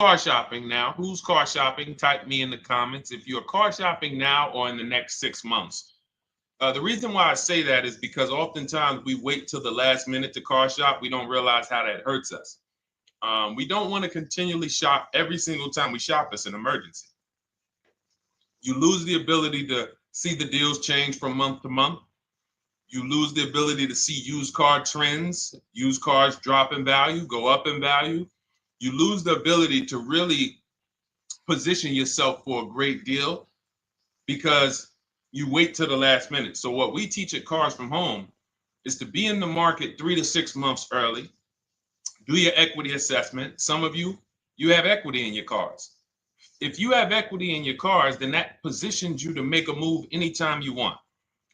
car shopping now? Who's car shopping? Type me in the comments if you're car shopping now or in the next 6 months. The reason why I say that is because oftentimes we wait till the last minute to car shop. We don't realize how that hurts us. We don't want to continually shop every single time we shop. It's an emergency. You lose the ability to see the deals change from month to month. You lose the ability to see used car trends, used cars drop in value, go up in value. You lose the ability to really position yourself for a great deal because you wait till the last minute. So what we teach at Cars from Home is to be in the market 3 to 6 months early. Do your equity assessment. Some of you have equity in your cars. If you have equity in your cars, then that positions you to make a move anytime you want.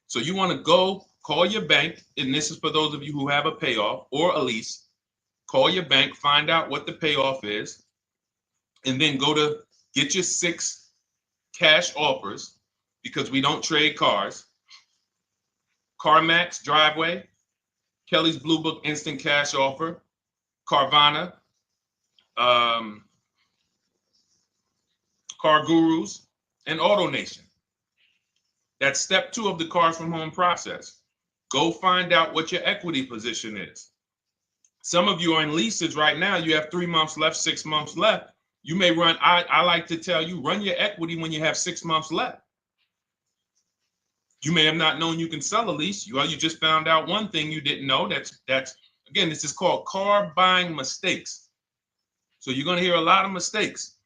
So you want to go call your bank, and this is for those of you who have a payoff or a lease. Call your bank, find out what the payoff is, and then go to get your 6 cash offers, because we don't trade cars. CarMax Driveway, Kelly's Blue Book Instant Cash Offer, Carvana, Car Gurus, and AutoNation. That's step 2 of the Cars from Home process. Go find out what your equity position is. Some of you are in leases right now. You have 3 months left, 6 months left. You may run, I like to tell you, run your equity when you have 6 months left. You may have not known you can sell a lease. You just found out one thing you didn't know. That's again, this is called car buying mistakes. So you're going to hear a lot of mistakes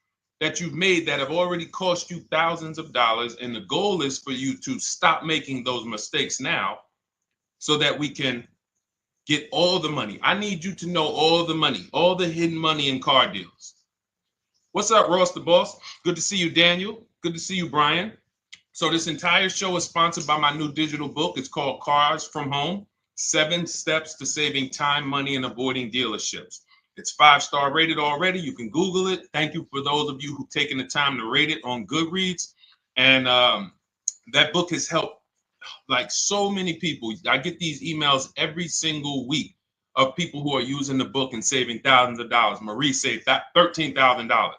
that you've made that have already cost you thousands of dollars. And the goal is for you to stop making those mistakes now so that we can get all the money. I need you to know all the money, all the hidden money in car deals. What's up, Ross the Boss? Good to see you, Daniel. Good to see you, Brian. So this entire show is sponsored by my new digital book. It's called Cars from Home, 7 Steps to Saving Time, Money, and Avoiding Dealerships. It's 5-star rated already. You can Google it. Thank you for those of you who've taken the time to rate it on Goodreads. And that book has helped like so many people. I get these emails every single week of people who are using the book and saving thousands of dollars. Marie saved $13,000.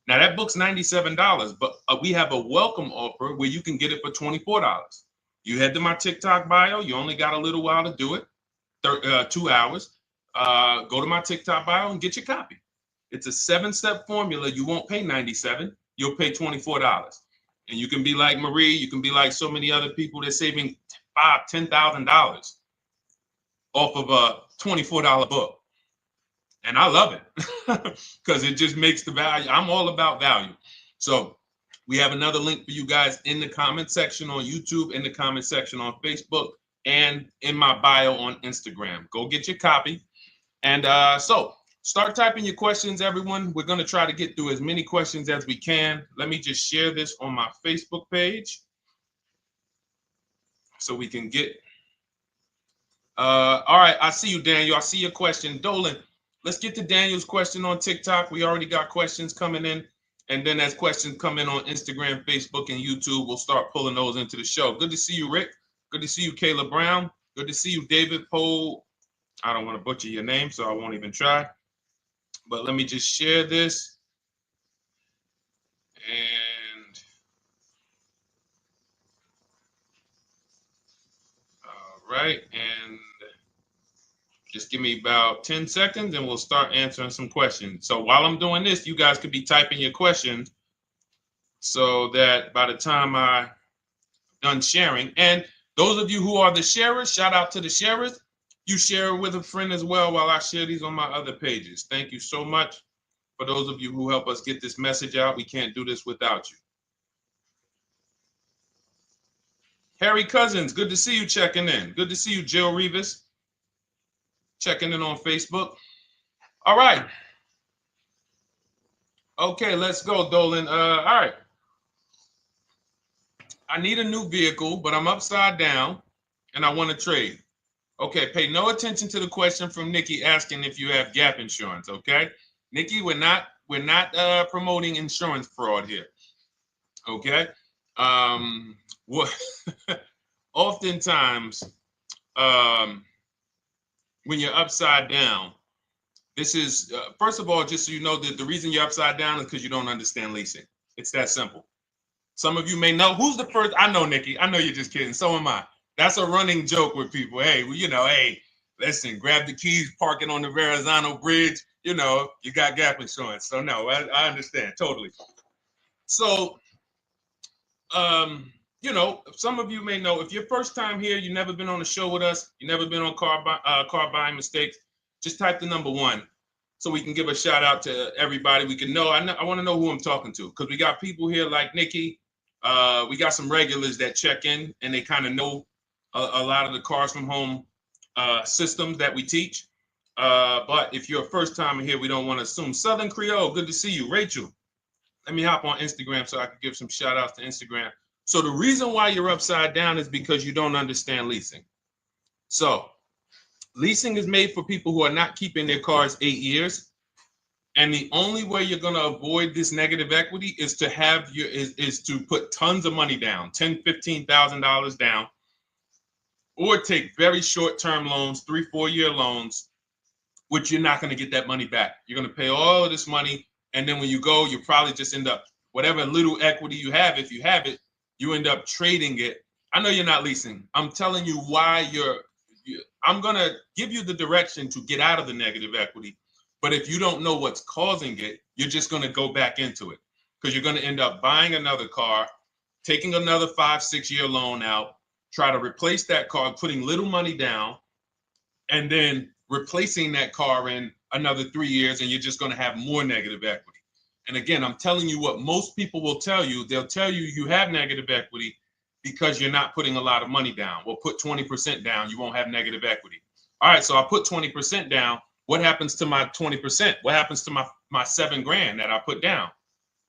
Now that book's $97, but we have a welcome offer where you can get it for $24. You head to my TikTok bio. You only got a little while to do it, 2 hours. Go to my TikTok bio and get your copy. It's a 7-step formula. You won't pay $97. You'll pay $24. And you can be like Marie. You can be like so many other people. They're saving $5,000, $10,000 off of a $24 book. And I love it because it just makes the value. I'm all about value. So we have another link for you guys in the comment section on YouTube, in the comment section on Facebook, and in my bio on Instagram. Go get your copy. And so start typing your questions, everyone. We're going to try to get through as many questions as we can. Let me just share this on my Facebook page so we can get. All right. I see you, Daniel. I see your question. Dolan, let's get to Daniel's question on TikTok. We already got questions coming in. And then as questions come in on Instagram, Facebook, and YouTube, we'll start pulling those into the show. Good to see you, Rick. Good to see you, Kayla Brown. Good to see you, David Poe. I don't want to butcher your name, so I won't even try. But let me just share this. And all right. And just give me about 10 seconds and we'll start answering some questions. So while I'm doing this, you guys could be typing your questions so that by the time I'm done sharing, and those of you who are the sharers, shout out to the sharers. You share it with a friend as well while I share these on my other pages. Thank you so much for those of you who help us get this message out. We can't do this without you. Harry Cousins, good to see you checking in. Good to see you, Jill Rivas, checking in on Facebook. All right. Okay, let's go, Dolan. All right. I need a new vehicle, but I'm upside down and I want to trade. Okay, pay no attention to the question from Nikki asking if you have gap insurance, okay? Nikki, we're not promoting insurance fraud here, okay? What oftentimes when you're upside down, This is, first of all, just so you know, that the reason you're upside down is because you don't understand leasing. It's that simple. Some of you may know who's the first. I know, Nikki. I know you're just kidding. So am I. That's a running joke with people. Hey, well, hey, listen, grab the keys, parking on the Verrazano Bridge. You got gap insurance. So no, I understand totally. So, some of you may know if you're first time here, you've never been on a show with us, you've never been on car buying mistakes. Just type the number 1. So we can give a shout out to everybody. We can know. I want to know who I'm talking to because we got people here like Nikki. We got some regulars that check in and they kind of know a lot of the cars from home systems that we teach. But if you're a first timer here, we don't want to assume. Southern Creole, good to see you. Rachel, let me hop on Instagram so I can give some shout outs to Instagram. So the reason why you're upside down is because you don't understand leasing. So leasing is made for people who are not keeping their cars 8 years. And the only way you're going to avoid this negative equity is to is to put tons of money down, $10,000, $15,000 down, or take very short-term loans, 3-4 year loans, which you're not going to get that money back. You're going to pay all of this money. And then when you go, you probably just end up, whatever little equity you have, if you have it, you end up trading it. I know you're not leasing. I'm telling you why I'm going to give you the direction to get out of the negative equity. But if you don't know what's causing it, you're just going to go back into it because you're going to end up buying another car, taking another 5-6 year loan out, try to replace that car, putting little money down, and then replacing that car in another 3 years, and you're just going to have more negative equity. And again, I'm telling you what most people will tell you. They'll tell you you have negative equity because you're not putting a lot of money down. Well, put 20% down, you won't have negative equity. All right, so I put 20% down. What happens to my 20%? What happens to my $7,000 that I put down?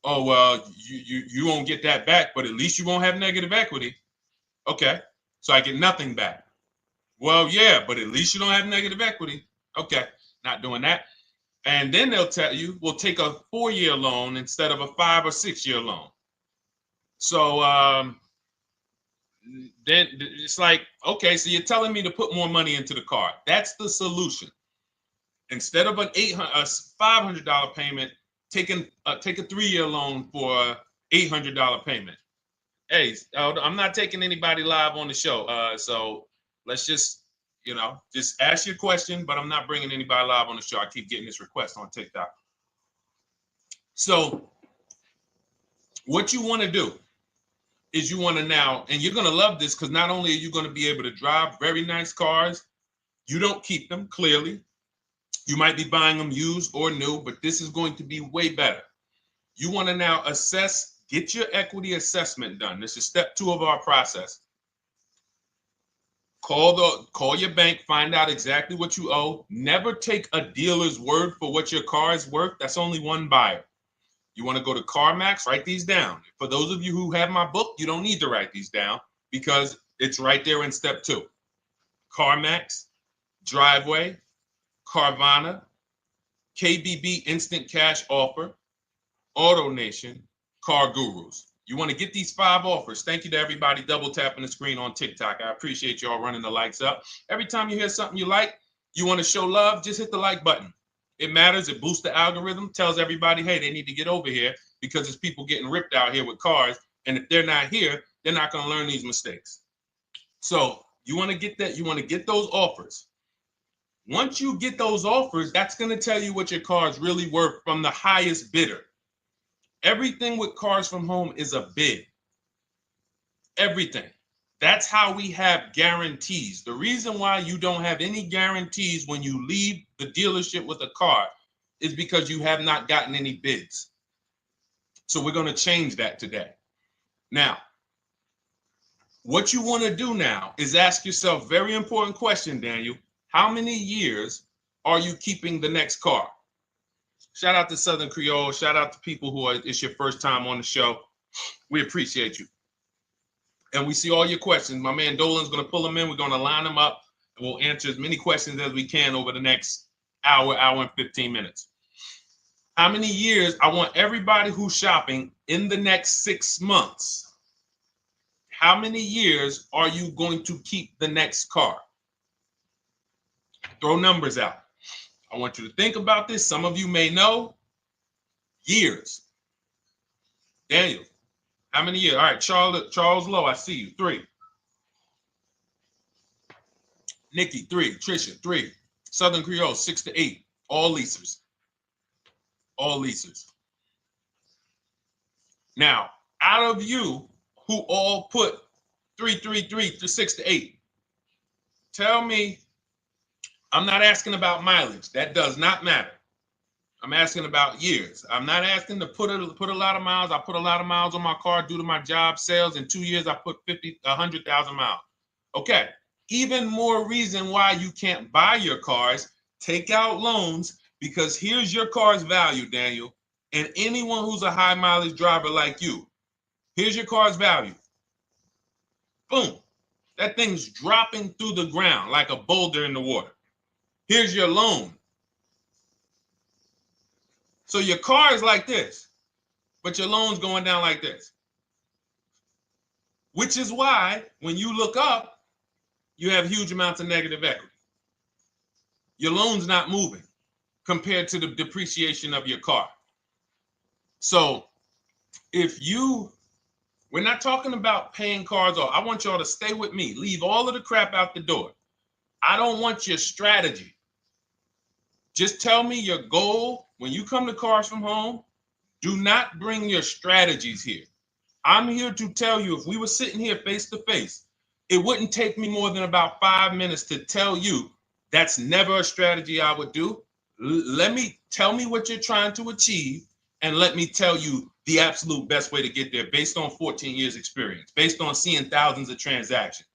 Oh, well, you won't get that back, but at least you won't have negative equity. Okay, so I get nothing back. Well, yeah, but at least you don't have negative equity. Okay, not doing that. And then they'll tell you, we'll take a 4-year loan instead of a 5 or 6 year loan. So then it's like, okay, so you're telling me to put more money into the car. That's the solution. Instead of a $500 payment, take a 3-year loan for a $800 payment. Hey, I'm not taking anybody live on the show. So let's just ask your question, but I'm not bringing anybody live on the show. I keep getting this request on TikTok. So what you want to do is you want to now, and you're going to love this because not only are you going to be able to drive very nice cars, you don't keep them clearly. You might be buying them used or new, but this is going to be way better. You want to now get your equity assessment done. This is step 2 of our process. Call your bank, find out exactly what you owe. Never take a dealer's word for what your car is worth. That's only one buyer. You want to go to CarMax, write these down. For those of you who have my book, you don't need to write these down because it's right there in step 2. CarMax, Driveway, Carvana, KBB Instant Cash Offer, AutoNation, Car Gurus. You want to get these 5 offers. Thank you to everybody double tapping the screen on TikTok. I appreciate y'all running the likes up. Every time you hear something you like, you want to show love, just hit the like button. It matters. It boosts the algorithm, tells everybody, hey, they need to get over here because there's people getting ripped out here with cars. And if they're not here, they're not going to learn these mistakes. So you want to get that. You want to get those offers. Once you get those offers, that's going to tell you what your car is really worth from the highest bidder. Everything with Cars from Home is a bid. Everything. That's how we have guarantees. The reason why you don't have any guarantees when you leave the dealership with a car is because you have not gotten any bids. So we're going to change that today. Now, what you want to do now is ask yourself, very important question, Daniel. How many years are you keeping the next car? Shout out to Southern Creole. Shout out to people it's your first time on the show. We appreciate you. And we see all your questions. My man Dolan's going to pull them in. We're going to line them up. And we'll answer as many questions as we can over the next hour and 15 minutes. How many years? I want everybody who's shopping in the next 6 months. How many years are you going to keep the next car? Throw numbers out. I want you to think about this. Some of you may know. Years. Daniel, how many years? All right, Charles Lowe, I see you. 3. Nikki, 3. Trisha, 3. Southern Creole, 6 to 8. All leasers. All leasers. Now, out of you who all put 3 to 6 to 8, tell me, I'm not asking about mileage. That does not matter. I'm asking about years. I'm not asking to put a lot of miles. I put a lot of miles on my car due to my job sales. In 2 years, I put 100,000 miles. Okay. Even more reason why you can't buy your cars. Take out loans, because here's your car's value, Daniel. And anyone who's a high mileage driver like you, here's your car's value. Boom. That thing's dropping through the ground like a boulder in the water. Here's your loan. So your car is like this, but your loan's going down like this. Which is why when you look up, you have huge amounts of negative equity. Your loan's not moving compared to the depreciation of your car. So we're not talking about paying cars off. I want y'all to stay with me. Leave all of the crap out the door. I don't want your strategy. Just tell me your goal. When you come to Cars from Home, do not bring your strategies here. I'm here to tell you, if we were sitting here face to face, it wouldn't take me more than about 5 minutes to tell you that's never a strategy I would do. Tell me what you're trying to achieve, and let me tell you the absolute best way to get there based on 14 years experience, based on seeing thousands of transactions.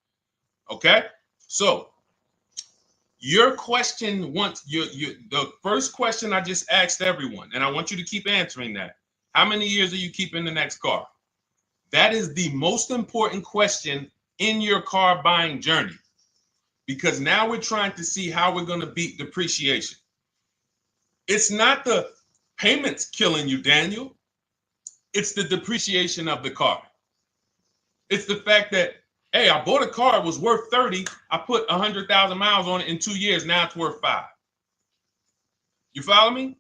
Okay? So your question, the first question I just asked everyone, and I want you to keep answering that. How many years are you keeping the next car? That is the most important question in your car buying journey, because now we're trying to see how we're going to beat depreciation. It's not the payments killing you, Daniel. It's the depreciation of the car. It's the fact that, hey, I bought a car, it was worth 30. I put 100,000 miles on it in 2 years. Now it's worth 5. You follow me?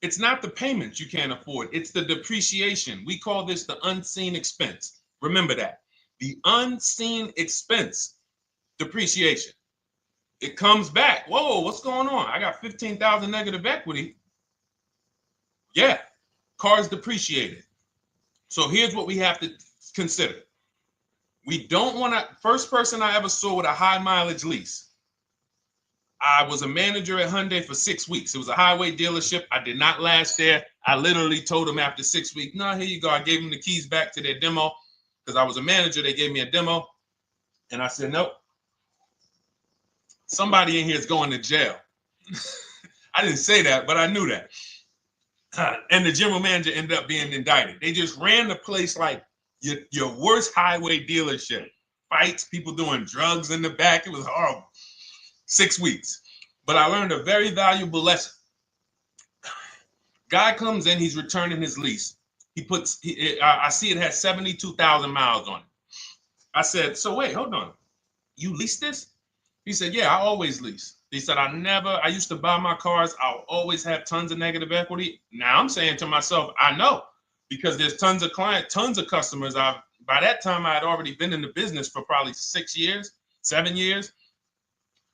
It's not the payments you can't afford. It's the depreciation. We call this the unseen expense. Remember that. The unseen expense, depreciation. It comes back. Whoa, what's going on? I got 15,000 negative equity. Yeah, car's depreciated. So here's what we have to consider. We don't want to, first person I ever saw with a high mileage lease. I was a manager at Hyundai for 6 weeks. It was a highway dealership. I did not last there. I literally told them after 6 weeks, no, here you go. I gave them the keys back to their demo because I was a manager. They gave me a demo. And I said, nope. Somebody in here is going to jail. I didn't say that, but I knew that. And the general manager ended up being indicted. They just ran the place like your worst highway dealership. Fights, people doing drugs in the back. It was horrible. 6 weeks. But I learned a very valuable lesson. Guy comes in, he's returning his lease. I see it has 72,000 miles on it. I said, so wait, hold on. You leased this? He said, yeah, I always lease. He said, I used to buy my cars. I'll always have tons of negative equity. Now I'm saying to myself, I know, because there's tons of clients, tons of customers. By that time, I had already been in the business for probably 6 years, 7 years.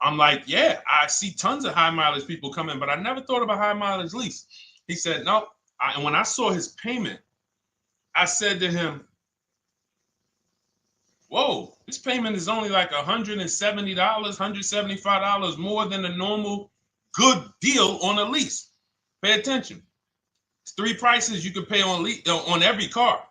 I'm like, yeah, I see tons of high mileage people coming, but I never thought of a high mileage lease. He said, no. And when I saw his payment, I said to him, whoa, this payment is only like $170, $175 more than a normal good deal on a lease. Pay attention. It's 3 prices you can pay on every car.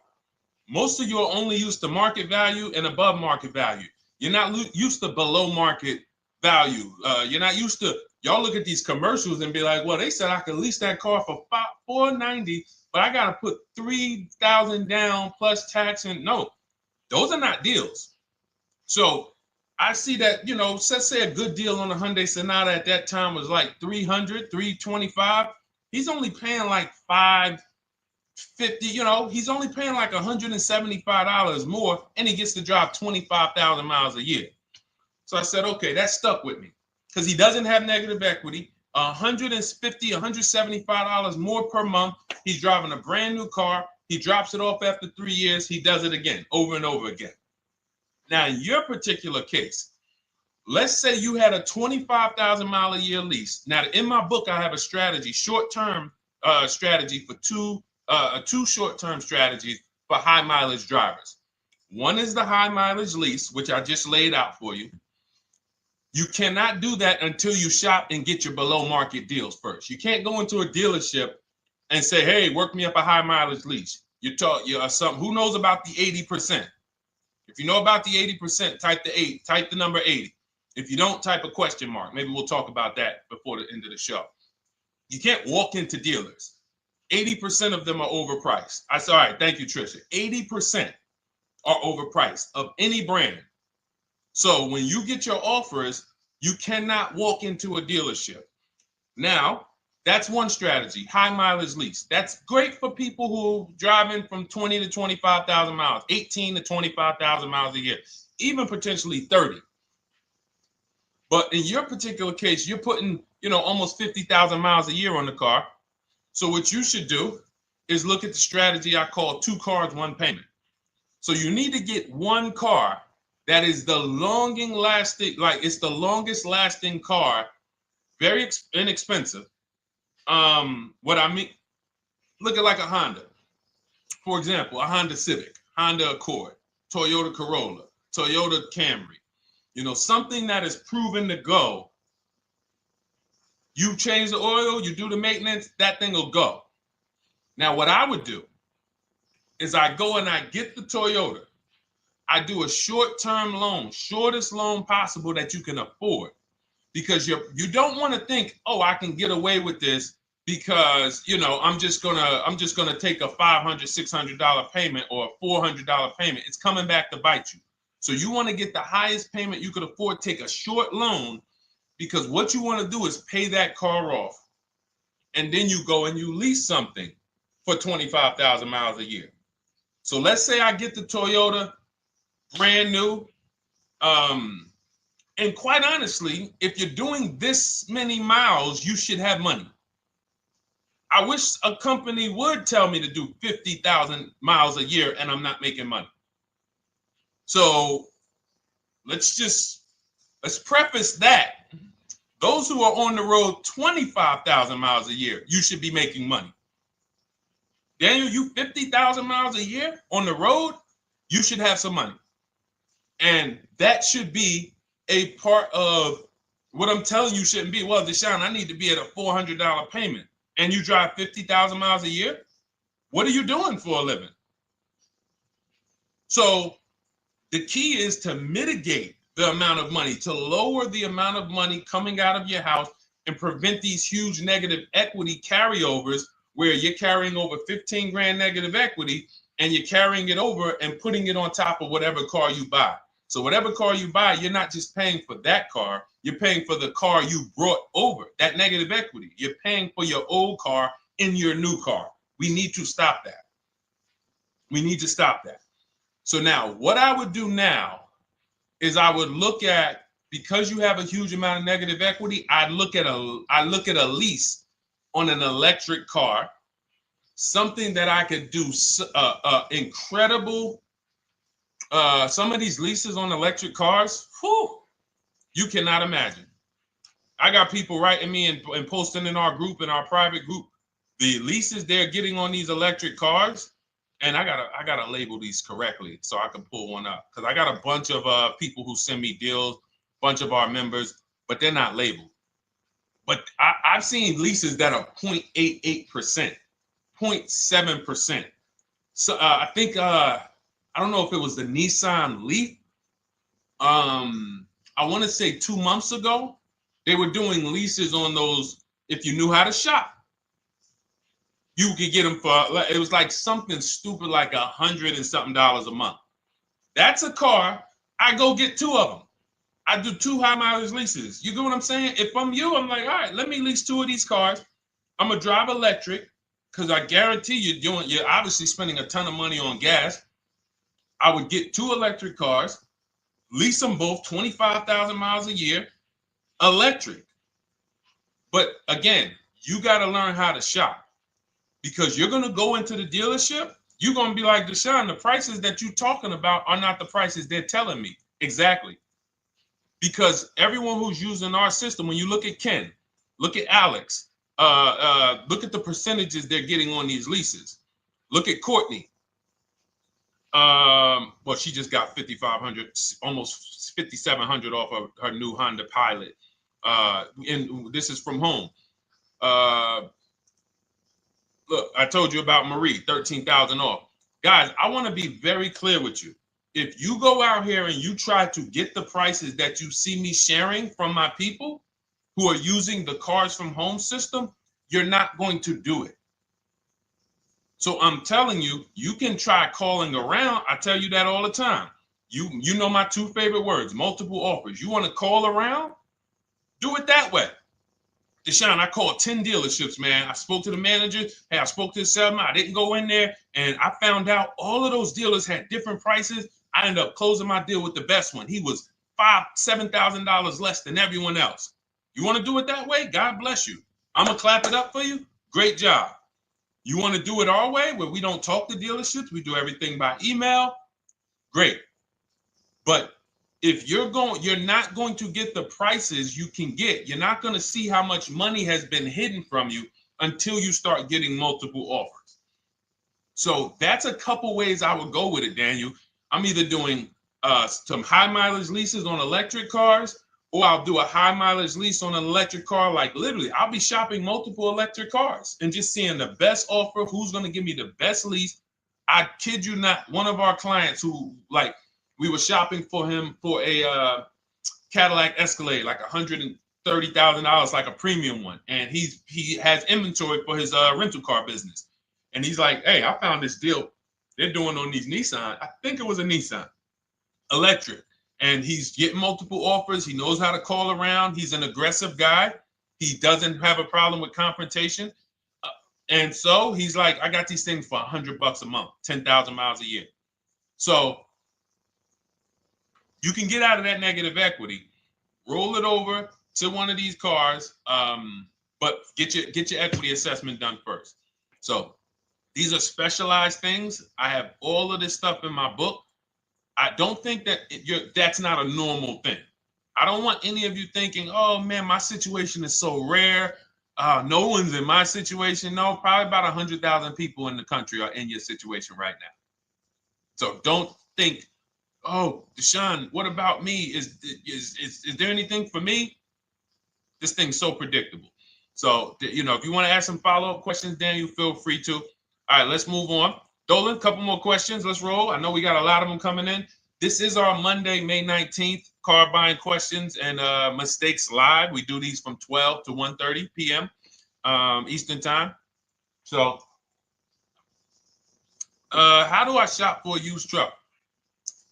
Most of you are only used to market value and above market value. You're not used to below market value. You're not used to, y'all look at these commercials and be like, well, they said I could lease that car for $490, but I got to put $3,000 down plus tax. And no, those are not deals. So I see that, let's say a good deal on a Hyundai Sonata at that time was like $300, $325. He's only paying like $550, he's only paying like $175 more, and he gets to drive 25,000 miles a year. So I said, okay, that stuck with me because he doesn't have negative equity. $150, $175 more per month. He's driving a brand new car. He drops it off after 3 years. He does it again, over and over again. Now, in your particular case, let's say you had a 25,000 mile a year lease. Now, in my book, I have a strategy, short-term strategy for two short-term strategies for high mileage drivers. One is the high mileage lease, which I just laid out for you. You cannot do that until you shop and get your below market deals first. You can't go into a dealership and say, hey, work me up a high mileage lease. You something. Who knows about the 80%? If you know about the 80%, type the number 80. If you don't, type a question mark. Maybe we'll talk about that before the end of the show. You can't walk into dealers. 80% of them are overpriced. I said, all right, thank you, Trisha. 80% are overpriced of any brand. So when you get your offers, you cannot walk into a dealership. Now, that's one strategy, high mileage lease. That's great for people who are driving from 20 to 25,000 miles, 18 to 25,000 miles a year, even potentially 30. But in your particular case, you're putting, almost 50,000 miles a year on the car. So what you should do is look at the strategy I call 2 cars, 1 payment. So you need to get one car that is the longest lasting car, very inexpensive. What I mean, look at like a Honda. For example, a Honda Civic, Honda Accord, Toyota Corolla, Toyota Camry. Something that is proven to go. You change the oil, you do the maintenance, that thing will go. Now, what I would do is I go and I get the Toyota. I do a short-term loan, shortest loan possible that you can afford, because you don't want to think, oh, I can get away with this because I'm just gonna take a $500, $600 payment or a $400 payment. It's coming back to bite you. So you want to get the highest payment you could afford, take a short loan, because what you want to do is pay that car off, and then you go and you lease something for 25,000 miles a year. So let's say I get the Toyota brand new. And quite honestly, if you're doing this many miles, you should have money. I wish a company would tell me to do 50,000 miles a year and I'm not making money. So let's preface that. Those who are on the road 25,000 miles a year, you should be making money. Daniel, you 50,000 miles a year on the road, you should have some money. And that should be a part of what I'm telling you shouldn't be. Well, Deshone, I need to be at a $400 payment. And you drive 50,000 miles a year? What are you doing for a living? So the key is to mitigate the amount of money, to lower the amount of money coming out of your house and prevent these huge negative equity carryovers where you're carrying over 15 grand negative equity and you're carrying it over and putting it on top of whatever car you buy. So whatever car you buy, you're not just paying for that car, you're paying for the car you brought over, that negative equity. You're paying for your old car in your new car. We need to stop that. We need to stop that. So now what I would do now is I would look at, because you have a huge amount of negative equity, I look at a lease on an electric car, something that I could do incredible. Some of these leases on electric cars, you cannot imagine. I got people writing me and posting in our group, in our private group, the leases they're getting on these electric cars. And I gotta label these correctly so I can pull one up, because I got a bunch of people who send me deals, bunch of our members, but they're not labeled. But I've seen leases that are 0.88%, 0.7%. So I think I don't know if it was the Nissan Leaf. I want to say 2 months ago, they were doing leases on those. If you knew how to shop, you could get them for, it was like something stupid like $100 and something a month. That's a car. I go get 2 of them. I do 2 high mileage leases. You get what I'm saying? If I'm you, I'm like, all right, let me lease 2 of these cars. I'm gonna drive electric, because I guarantee you're obviously spending a ton of money on gas. I would get 2 electric cars, lease them both 25,000 miles a year, electric. But again, you got to learn how to shop, because you're going to go into the dealership. You're going to be like, Deshone, the prices that you're talking about are not the prices they're telling me. Exactly. Because everyone who's using our system, when you look at Ken, look at Alex, look at the percentages they're getting on these leases. Look at Courtney. Well, she just got 5,500, almost 5,700 off of her new Honda Pilot. And this is from home. Look, I told you about Marie, 13,000 off. Guys, I want to be very clear with you. If you go out here and you try to get the prices that you see me sharing from my people who are using the Cars from Home system, you're not going to do it. So I'm telling you, you can try calling around. I tell you that all the time. You know my two favorite words, multiple offers. You want to call around? Do it that way. Deshone, I called 10 dealerships, man. I spoke to the manager. Hey, I spoke to the salesman. I didn't go in there, and I found out all of those dealers had different prices. I ended up closing my deal with the best one. He was $7,000 less than everyone else. You want to do it that way? God bless you. I'm going to clap it up for you. Great job. You want to do it our way, where we don't talk to dealerships? We do everything by email? Great. But if you're not going to get the prices you can get. You're not going to see how much money has been hidden from you until you start getting multiple offers. So that's a couple ways I would go with it, Daniel. I'm either doing some high mileage leases on electric cars, or I'll do a high mileage lease on an electric car. Like literally, I'll be shopping multiple electric cars and just seeing the best offer, who's going to give me the best lease. I kid you not, one of our clients who, like, we were shopping for him for a Cadillac Escalade, like $130,000, like a premium one. And he has inventory for his rental car business. And he's like, hey, I found this deal they're doing on these Nissan. I think it was a Nissan electric. And he's getting multiple offers. He knows how to call around. He's an aggressive guy. He doesn't have a problem with confrontation. And so he's like, I got these things for $100 a month, 10,000 miles a year. So you can get out of that negative equity, roll it over to one of these cars, but get your equity assessment done first. So these are specialized things. I have all of this stuff in my book. I don't think that that's not a normal thing. I don't want any of you thinking, oh man, my situation is so rare. No one's in my situation. No, probably about 100,000 people in the country are in your situation right now. So don't think, oh, Deshone, what about me? Is there anything for me? This thing's so predictable. So, if you want to ask some follow-up questions, Daniel, feel free to. All right, let's move on. Dolan, a couple more questions. Let's roll. I know we got a lot of them coming in. This is our Monday, May 19th, car buying questions and mistakes live. We do these from 12 to 1:30 p.m. Eastern time. So, how do I shop for a used truck?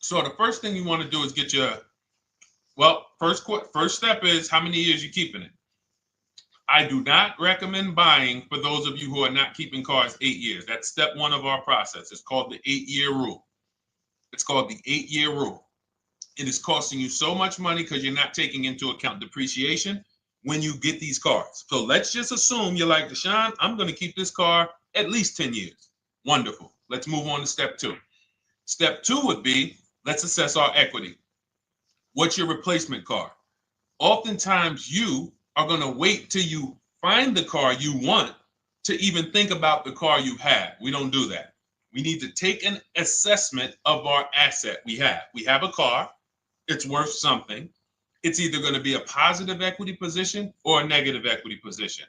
So the first thing you want to do is get your, first step is how many years you keeping it. I do not recommend buying for those of you who are not keeping cars 8 years. That's step one of our process. It's called the 8-year rule. It's called the 8-year rule. It is costing you so much money because you're not taking into account depreciation when you get these cars. So let's just assume you're like, Deshone, I'm going to keep this car at least 10 years. Wonderful. Let's move on to step two. Step two would be, let's assess our equity. What's your replacement car? Oftentimes you are going to wait till you find the car you want to even think about the car you have. We don't do that. We need to take an assessment of our asset we have. We have a car. It's worth something. It's either going to be a positive equity position or a negative equity position.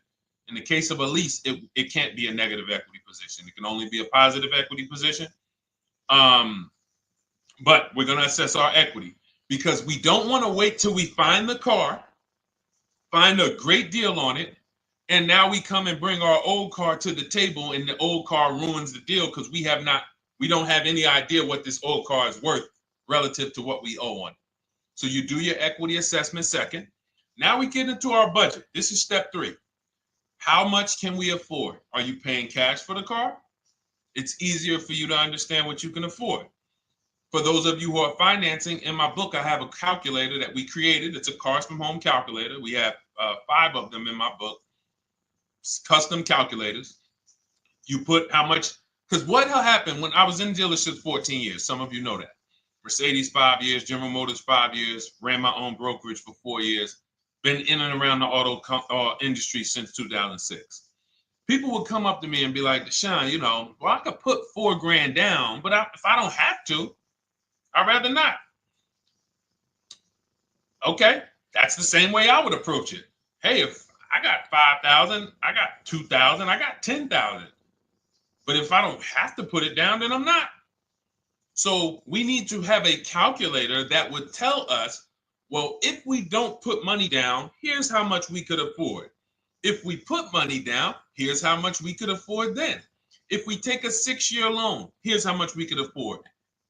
In the case of a lease, it can't be a negative equity position. It can only be a positive equity position. But we're going to assess our equity because we don't want to wait till we find the car, find a great deal on it, and now we come and bring our old car to the table and the old car ruins the deal because we don't have any idea what this old car is worth relative to what we owe on it. So you do your equity assessment second. Now we get into our budget. This is step three. How much can we afford? Are you paying cash for the car? It's easier for you to understand what you can afford. For those of you who are financing, in my book, I have a calculator that we created. It's a Cars from Home calculator. We have 5 of them in my book, custom calculators. You put how much, because what happened when I was in dealerships 14 years, some of you know that. Mercedes 5 years, General Motors 5 years, ran my own brokerage for 4 years, been in and around the auto industry since 2006. People would come up to me and be like, Deshone, well, I could put $4,000 down, but if I don't have to, I'd rather not. Okay, that's the same way I would approach it. Hey, if I got 5,000, I got 2,000, I got 10,000. But if I don't have to put it down, then I'm not. So we need to have a calculator that would tell us, well, if we don't put money down, here's how much we could afford. If we put money down, here's how much we could afford then. If we take a 6-year loan, here's how much we could afford.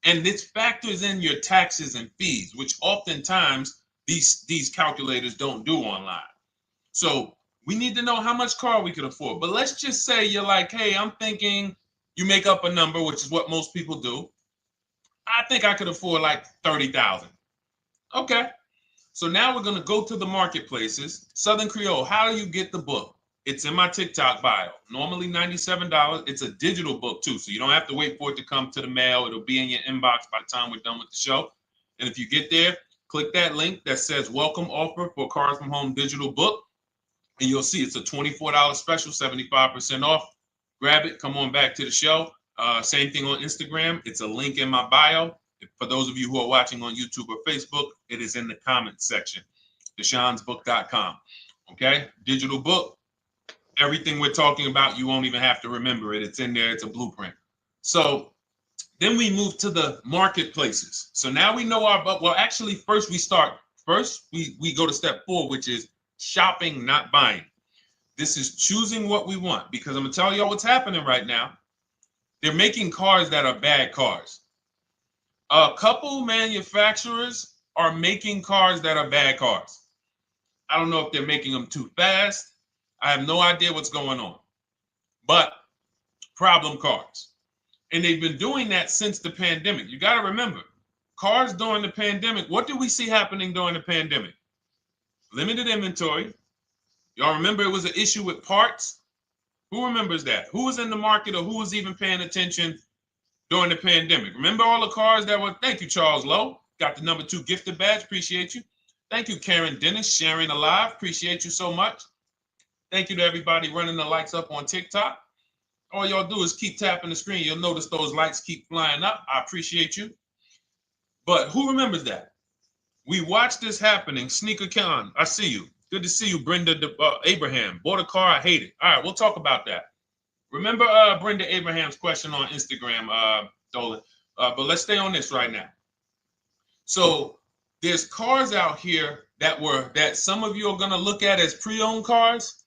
And this factors in your taxes and fees, which oftentimes these calculators don't do online. So we need to know how much car we could afford. But let's just say you're like, hey, I'm thinking, you make up a number, which is what most people do. I think I could afford like 30,000. Okay. So now we're going to go to the marketplaces. Southern Creole, how do you get the book? It's in my TikTok bio. Normally $97. It's a digital book too, so you don't have to wait for it to come to the mail. It'll be in your inbox by the time we're done with the show. And if you get there, click that link that says welcome offer for Cars from Home digital book. And you'll see it's a $24 special, 75% off. Grab it. Come on back to the show. Same thing on Instagram. It's a link in my bio. For those of you who are watching on YouTube or Facebook, it is in the comments section, deshonesbook.com. Okay, digital book. Everything we're talking about, you won't even have to remember it. It's in there. It's a blueprint. So then we move to the marketplaces. So now we know well, actually, first we go to step 4, which is shopping, not buying. This is choosing what we want, because I'm going to tell y'all what's happening right now. They're making cars that are bad cars. A couple manufacturers are making cars that are bad cars. I don't know if they're making them too fast. I have no idea what's going on. But problem cars. And they've been doing that since the pandemic. You got to remember, cars during the pandemic, what did we see happening during the pandemic? Limited inventory. Y'all remember it was an issue with parts? Who remembers that? Who was in the market, or who was even paying attention during the pandemic? Remember all the cars that were, thank you, Charles Lowe. Got the number 2 gifted badge. Appreciate you. Thank you, Karen Dennis, sharing alive. Appreciate you so much. Thank you to everybody running the likes up on TikTok. All y'all do is keep tapping the screen. You'll notice those likes keep flying up. I appreciate you. But who remembers that? We watched this happening. Sneaker Con, I see you. Good to see you, Brenda Abraham. Bought a car, I hate it. All right, we'll talk about that. Remember Brenda Abraham's question on Instagram, Dolan. But let's stay on this right now. So there's cars out here that some of you are going to look at as pre-owned cars.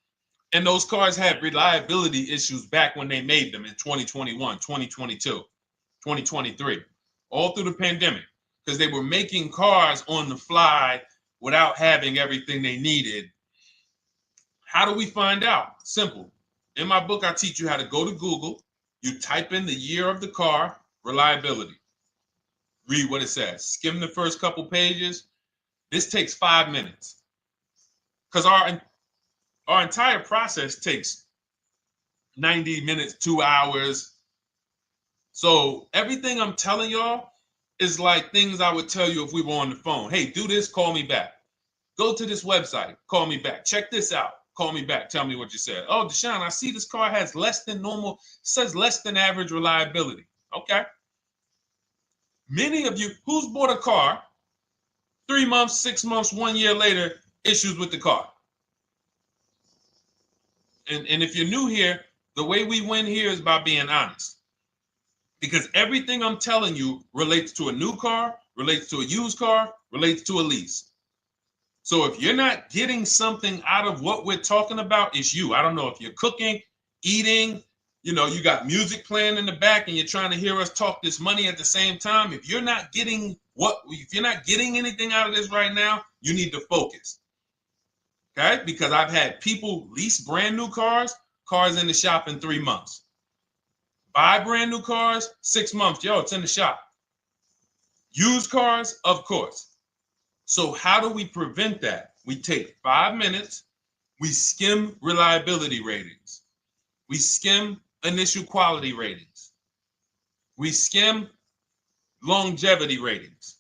And those cars had reliability issues back when they made them in 2021, 2022, 2023, all through the pandemic, because they were making cars on the fly without having everything they needed. How do we find out? Simple. In my book, I teach you how to go to Google. You type in the year of the car, reliability. Read what it says. Skim the first couple pages. This takes 5 minutes, because our entire process takes 90 minutes, 2 hours. So everything I'm telling y'all is like things I would tell you if we were on the phone. Hey, do this, call me back. Go to this website, call me back. Check this out, call me back. Tell me what you said. Oh, Deshone, I see this car has less than normal, says less than average reliability. Okay. Many of you, who's bought a car 3 months, 6 months, 1 year later, issues with the car? And if you're new here, the way we win here is by being honest. Because everything I'm telling you relates to a new car, relates to a used car, relates to a lease. So if you're not getting something out of what we're talking about, it's you. I don't know if you're cooking, eating, you got music playing in the back and you're trying to hear us talk this money at the same time. If you're not getting anything out of this right now, you need to focus. Okay, because I've had people lease brand new cars in the shop in 3 months. Buy brand new cars, 6 months. Yo, it's in the shop. Used cars, of course. So how do we prevent that? We take 5 minutes We skim reliability ratings. We skim initial quality ratings. We skim longevity ratings.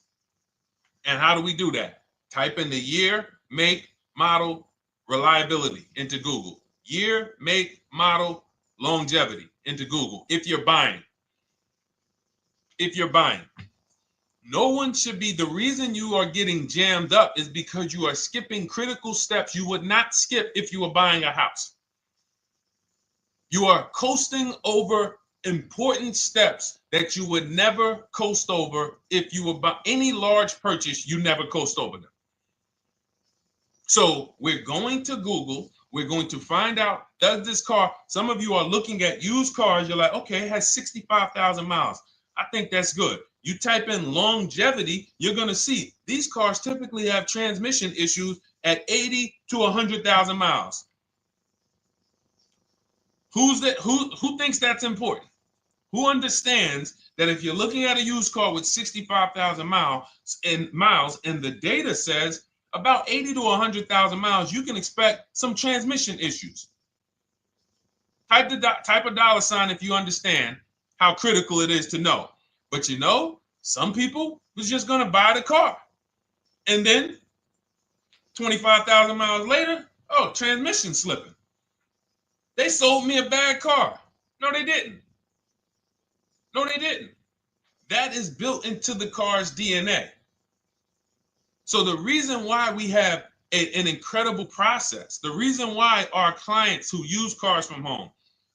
And how do we do that? Type in the year, make, model, reliability into Google. Year, make, model, longevity into Google. If you're buying. No one should be, the reason you are getting jammed up is because you are skipping critical steps you would not skip if you were buying a house. You are coasting over important steps that you would never coast over if you were buying any large purchase. You never coast over them. So we're going to Google. We're going to find out, does this car, some of you are looking at used cars. You're like, okay, it has 65,000 miles. I think that's good. You type in longevity, you're going to see these cars typically have transmission issues at 80 to 100,000 miles. Who thinks that's important? Who understands that if you're looking at a used car with 65,000 miles and the data says about 80 to 100,000 miles, you can expect some transmission issues. Type a dollar sign if you understand how critical it is to know. But you know, some people was just going to buy the car. And then 25,000 miles later, oh, transmission slipping. They sold me a bad car. No, they didn't. That is built into the car's DNA. So the reason why we have an incredible process, the reason why our clients who use cars from home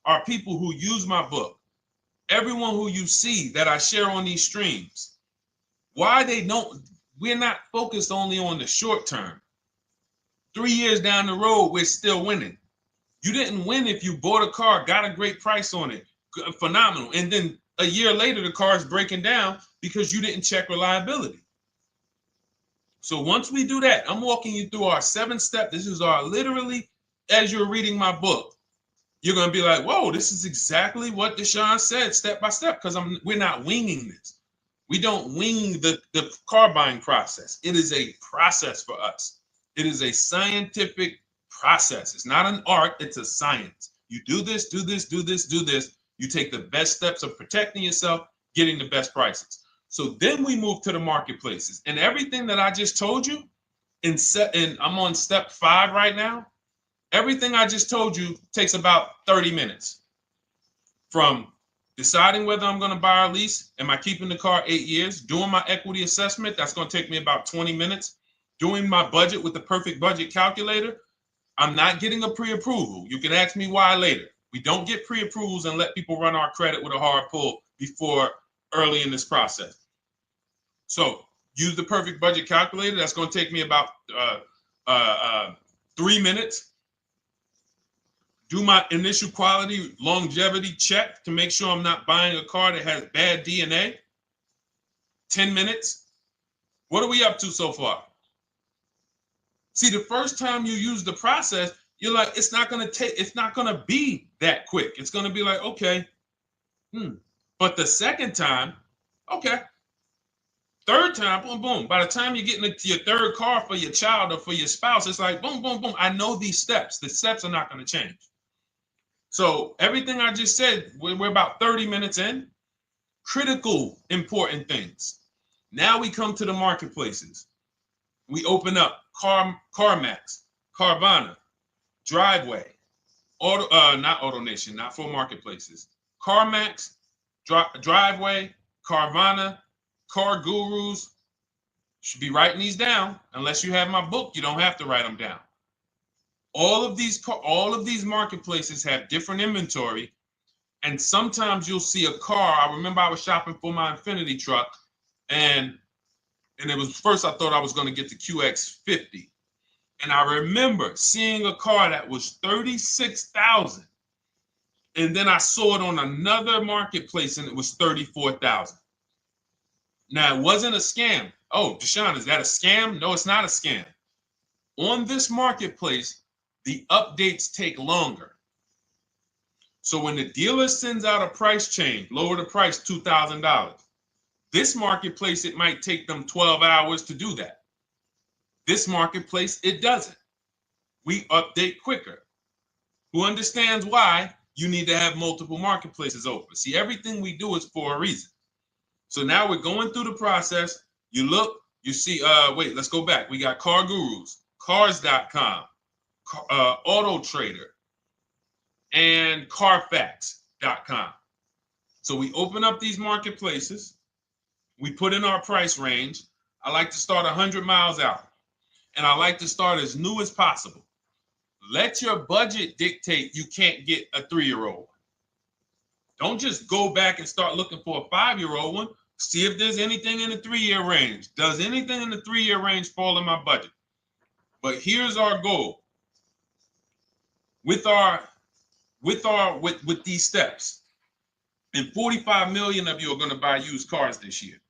are people who use my book, everyone who you see that I share on these streams, we're not focused only on the short term. 3 years down the road, we're still winning. You didn't win if you bought a car, got a great price on it, phenomenal. And then a year later, the car is breaking down because you didn't check reliability. So once we do that, I'm walking you through our 7-step. This is our literally, as you're reading my book, you're going to be like, whoa, this is exactly what Deshone said, step by step, because we're not winging this. We don't wing the car buying process. It is a process for us. It is a scientific process. It's not an art, it's a science. You do this, do this, do this, do this. You take the best steps of protecting yourself, getting the best prices. So then we move to the marketplaces. And everything that I just told you, and I'm on step 5 right now, everything I just told you takes about 30 minutes. From deciding whether I'm going to buy or lease, am I keeping the car 8 years, doing my equity assessment, that's going to take me about 20 minutes, doing my budget with the perfect budget calculator. I'm not getting a pre-approval. You can ask me why later. We don't get pre-approvals and let people run our credit with a hard pull before early in this process. So use the perfect budget calculator. That's going to take me about 3 minutes. Do my initial quality longevity check to make sure I'm not buying a car that has bad DNA. 10 minutes. What are we up to so far? See, the first time you use the process, you're like, it's not going to be that quick. It's going to be like, okay. But the second time, okay. Third time, boom, boom. By the time you're getting into your third car for your child or for your spouse, it's like, boom, boom, boom. I know these steps. The steps are not going to change. So everything I just said, we're about 30 minutes in. Critical, important things. Now we come to the marketplaces. We open up CarMax, Carvana, Driveway, not AutoNation, not for marketplaces. CarMax, Driveway, Carvana, Car Gurus. Should be writing these down. Unless you have my book, you don't have to write them down. All of these marketplaces have different inventory, and sometimes you'll see a car. I remember I was shopping for my Infinity truck, and it was first I thought I was going to get the QX50, and I remember seeing a car that was $36,000, and then I saw it on another marketplace, and it was $34,000. Now it wasn't a scam. Oh, Deshone, is that a scam? No, it's not a scam. On this marketplace, the updates take longer. So when the dealer sends out a price change, lower the price $2,000. This marketplace, it might take them 12 hours to do that. This marketplace, it doesn't. we update quicker. Who understands why you need to have multiple marketplaces open? See, everything we do is for a reason. So now we're going through the process. You look, you see, wait, let's go back. We got Car Gurus, Cars.com, Auto Trader, and Carfax.com. So we open up these marketplaces. We put in our price range. I like to start 100 miles out, and I like to start as new as possible. Let your budget dictate you can't get a 3-year-old. Don't just go back and start looking for a 5-year-old one. See if there's anything in the 3-year range. Does anything in the 3-year range fall in my budget? But here's our goal. With these steps, and 45 million of you are going to buy used cars this year.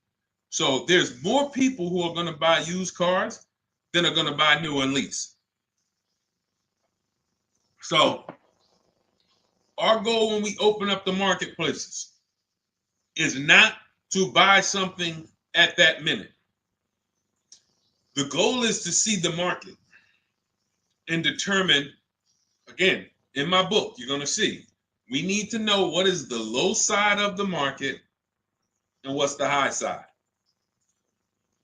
So there's more people who are going to buy used cars than are going to buy new and lease. So our goal when we open up the marketplaces is not to buy something at that minute. The goal is to see the market and determine, again, in my book, you're going to see, we need to know what is the low side of the market and what's the high side.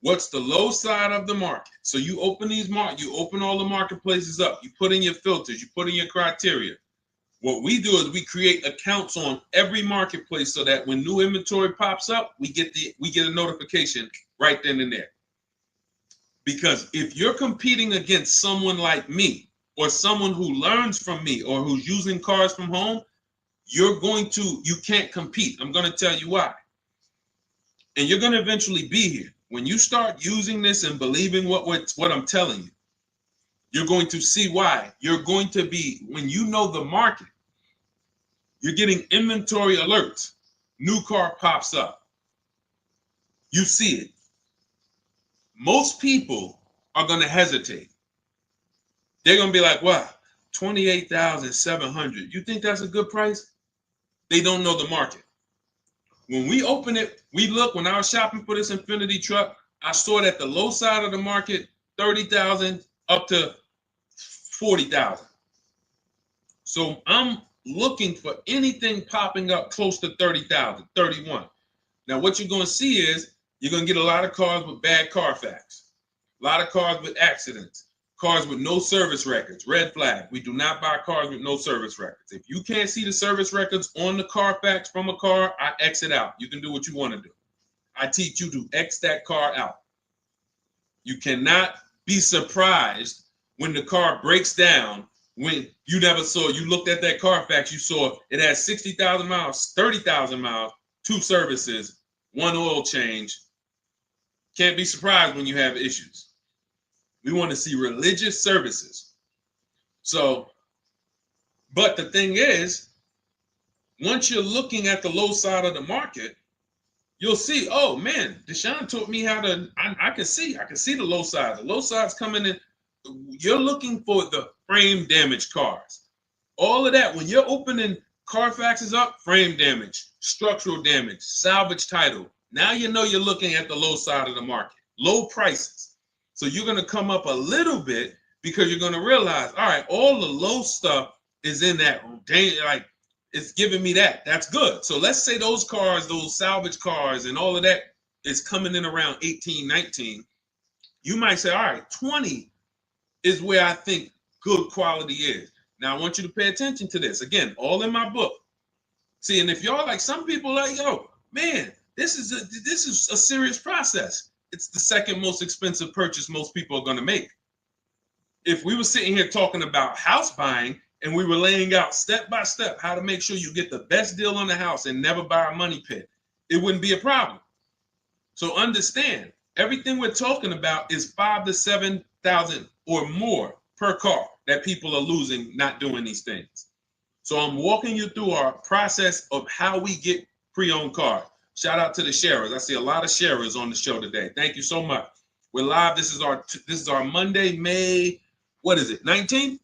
What's the low side of the market? So you open you open all the marketplaces up. You put in your filters. You put in your criteria. What we do is we create accounts on every marketplace so that when new inventory pops up, we get a notification right then and there. Because if you're competing against someone like me or someone who learns from me or who's using cars from home, you can't compete. I'm going to tell you why. And you're going to eventually be here. When you start using this and believing what I'm telling you, you're going to see why. You're going to be, when you know the market, you're getting inventory alerts. New car pops up. You see it. Most people are going to hesitate. They're going to be like, wow, $28,700. You think that's a good price? They don't know the market. When we open it, we look, when I was shopping for this Infiniti truck, I saw it at the low side of the market, $30,000 up to $40,000. So I'm looking for anything popping up close to $30,000, $31,000. Now, what you're going to see is you're going to get a lot of cars with bad Carfax, a lot of cars with accidents, cars with no service records, red flag. We do not buy cars with no service records. If you can't see the service records on the Carfax from a car, I exit out. You can do what you want to do. I teach you to X that car out. You cannot be surprised when the car breaks down when you looked at that Carfax, you saw it has 60,000 miles, 30,000 miles, 2 services, 1 oil change. Can't be surprised when you have issues. We want to see religious services. So, but the thing is, once you're looking at the low side of the market, you'll see, oh man, Deshone taught me how to, I can see the low side. The low side's coming in. You're looking for the frame damage cars. All of that, when you're opening Carfaxes up, frame damage, structural damage, salvage title. Now you know you're looking at the low side of the market, low prices. So you're going to come up a little bit because you're going to realize, all right, all the low stuff is in that, like, it's giving me that. That's good. So let's say those cars, those salvage cars and all of that is coming in around 18, 19. You might say, all right, 20 is where I think good quality is. Now I want you to pay attention to this. Again, all in my book. See, and if y'all like, some people like, yo, man, this is a serious process. It's the second most expensive purchase most people are going to make. If we were sitting here talking about house buying and we were laying out step by step how to make sure you get the best deal on the house and never buy a money pit, it wouldn't be a problem. So understand, everything we're talking about is $5,000 to $7,000 or more per car that people are losing not doing these things. So I'm walking you through our process of how we get pre-owned cars. Shout out to the sharers. I see a lot of sharers on the show today. Thank you so much. We're live. This is our Monday, May, what is it, 19th?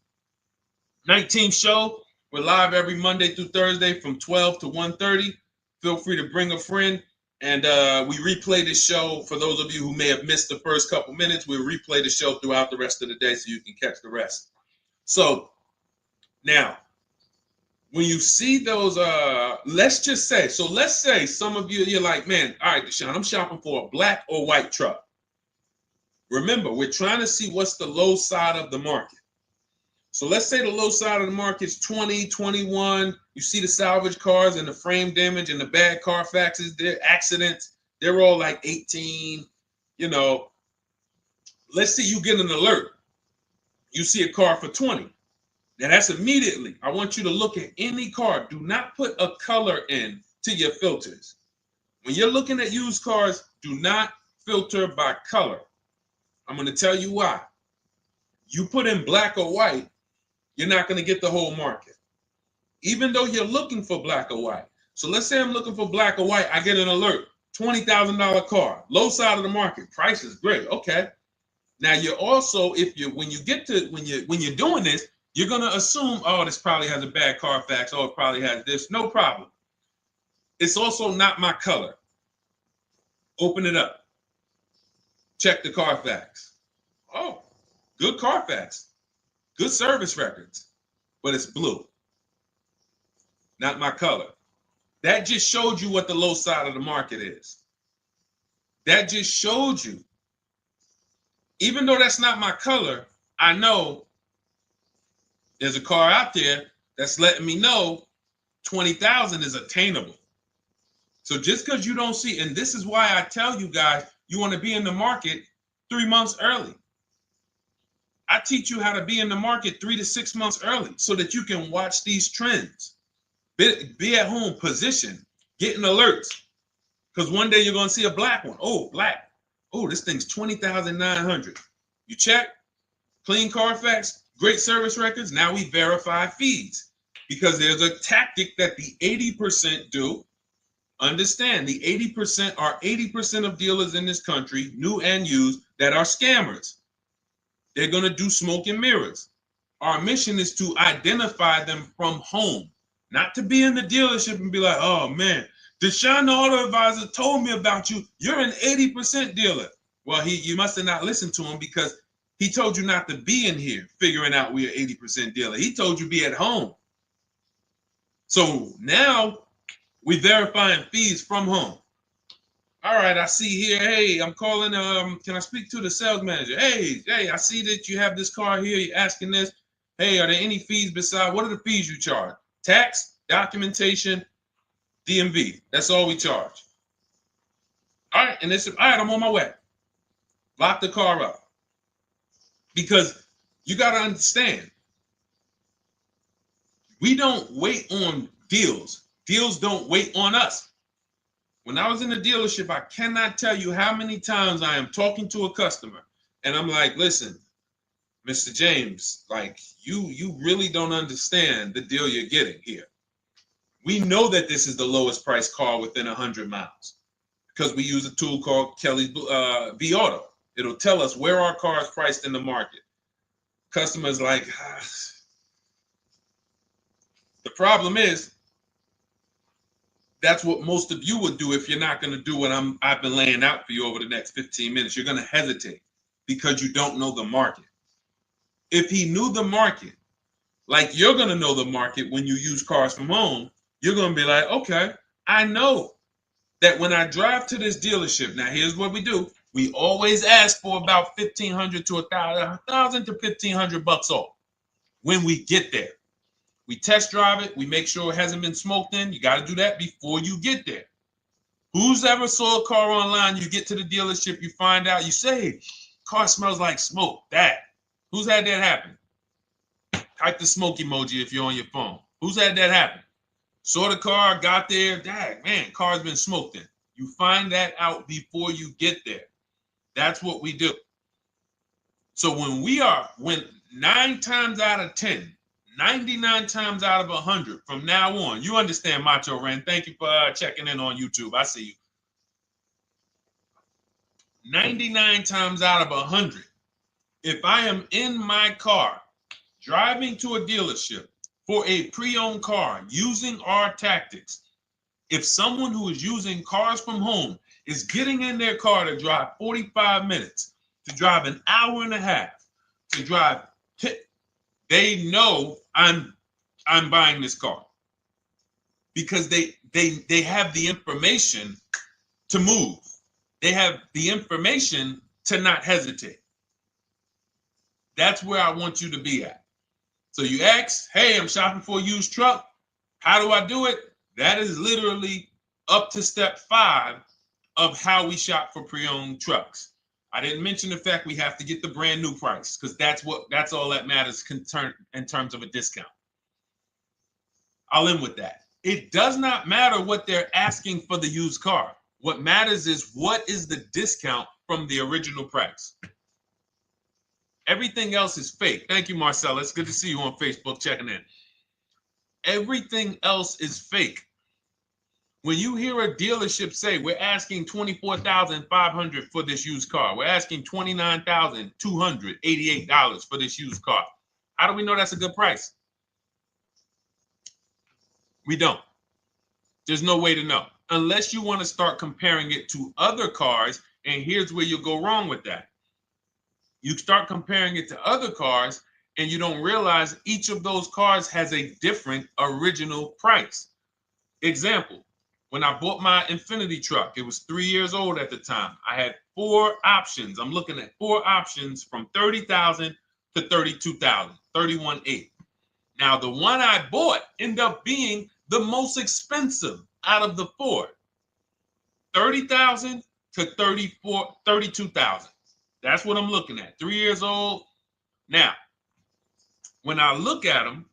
19th show. We're live every Monday through Thursday from 12 to 1:30. Feel free to bring a friend. And we replay the show. For those of you who may have missed the first couple minutes, we'll replay the show throughout the rest of the day so you can catch the rest. So now, when you see those, let's just say, so let's say some of you, you're like, man, all right, Deshone, I'm shopping for a black or white truck. Remember, we're trying to see what's the low side of the market. So let's say the low side of the market is 20, 21. You see the salvage cars and the frame damage and the bad Carfaxes, their accidents, they're all like 18. You know, let's say you get an alert. You see a car for 20. Now that's immediately. I want you to look at any car. Do not put a color in to your filters. When you're looking at used cars, do not filter by color. I'm going to tell you why. You put in black or white, you're not going to get the whole market. Even though you're looking for black or white. So let's say I'm looking for black or white. I get an alert. $20,000 car. Low side of the market. Price is great. Okay. Now you're also, when you're doing this, you're going to assume, oh, this probably has a bad Carfax. Oh, it probably has this. No problem. It's also not my color. Open it up. Check the Carfax. Oh, good Carfax. Good service records. But it's blue. Not my color. That just showed you what the low side of the market is. That just showed you. Even though that's not my color, I know there's a car out there that's letting me know 20,000 is attainable. So just because you don't see, and this is why I tell you guys, you want to be in the market 3 months early. I teach you how to be in the market 3 to 6 months early so that you can watch these trends. Be at home, position, getting alerts. Because one day you're going to see a black one. Oh, black. Oh, this thing's 20,900. You check, clean Carfax, great service records. Now we verify fees because there's a tactic that the 80% do. Understand, the 80% are 80% of dealers in this country, new and used, that are scammers. They're going to do smoke and mirrors. Our mission is to identify them from home, not to be in the dealership and be like, oh man, Deshone the Auto Advisor told me about you. You're an 80% dealer. Well, you must have not listened to him because he told you not to be in here figuring out we're 80% dealer. He told you be at home. So now we verifying fees from home. All right, I see here, hey, I'm calling, can I speak to the sales manager? Hey, I see that you have this car here, you're asking this. Hey, are there any fees besides, what are the fees you charge? Tax, documentation, DMV. That's all we charge. All right, and all right, I'm on my way. Lock the car up. Because you got to understand, we don't wait on deals. Deals don't wait on us. When I was in the dealership, I cannot tell you how many times I am talking to a customer and I'm like, listen, Mr. James, like you really don't understand the deal you're getting here. We know that this is the lowest price car within 100 miles because we use a tool called Kelly's V Auto. It'll tell us where our car is priced in the market. Customers like, the problem is, that's what most of you would do if you're not going to do what I've been laying out for you over the next 15 minutes. You're going to hesitate because you don't know the market. If he knew the market, like you're going to know the market when you use cars from home, you're going to be like, okay, I know that when I drive to this dealership, now here's what we do. We always ask for about $1,500 to $1,000 to $1,500 off when we get there. We test drive it. We make sure it hasn't been smoked in. You got to do that before you get there. Who's ever saw a car online? You get to the dealership, you find out, you say, car smells like smoke. Who's had that happen? Type the smoke emoji if you're on your phone. Who's had that happen? Saw the car, got there, man, car's been smoked in. You find that out before you get there. That's what we do. So when 9 times out of 10, 99 times out of 100 from now on, you understand, Macho Ren. Thank you for checking in on YouTube. I see you. 99 times out of 100, if I am in my car driving to a dealership for a pre-owned car using our tactics, if someone who is using cars from home is getting in their car to drive 45 minutes, to drive an hour and a half, to drive they know I'm buying this car because they have the information to move. They have the information to not hesitate. That's where I want you to be at. So you ask, hey, I'm shopping for a used truck. How do I do it? That is literally up to step 5 of how we shop for pre-owned trucks. I didn't mention the fact we have to get the brand new price because that's all that matters in terms of a discount. I'll end with that. It does not matter what they're asking for the used car. What matters is what is the discount from the original price. Everything else is fake. Thank you, Marcella. It's good to see you on Facebook checking in. Everything else is fake. When you hear a dealership say, we're asking $24,500 for this used car, we're asking $29,288 for this used car, how do we know that's a good price? We don't. There's no way to know unless you want to start comparing it to other cars. And here's where you'll go wrong with that. You start comparing it to other cars and you don't realize each of those cars has a different original price. Example, when I bought my Infinity truck, it was 3 years old at the time. I had 4 options. I'm looking at 4 options from $30,000 to $32,000, $31,800. Now, the one I bought ended up being the most expensive out of the 4. $30,000 to $32,000. That's what I'm looking at. 3 years old. Now, when I look at them,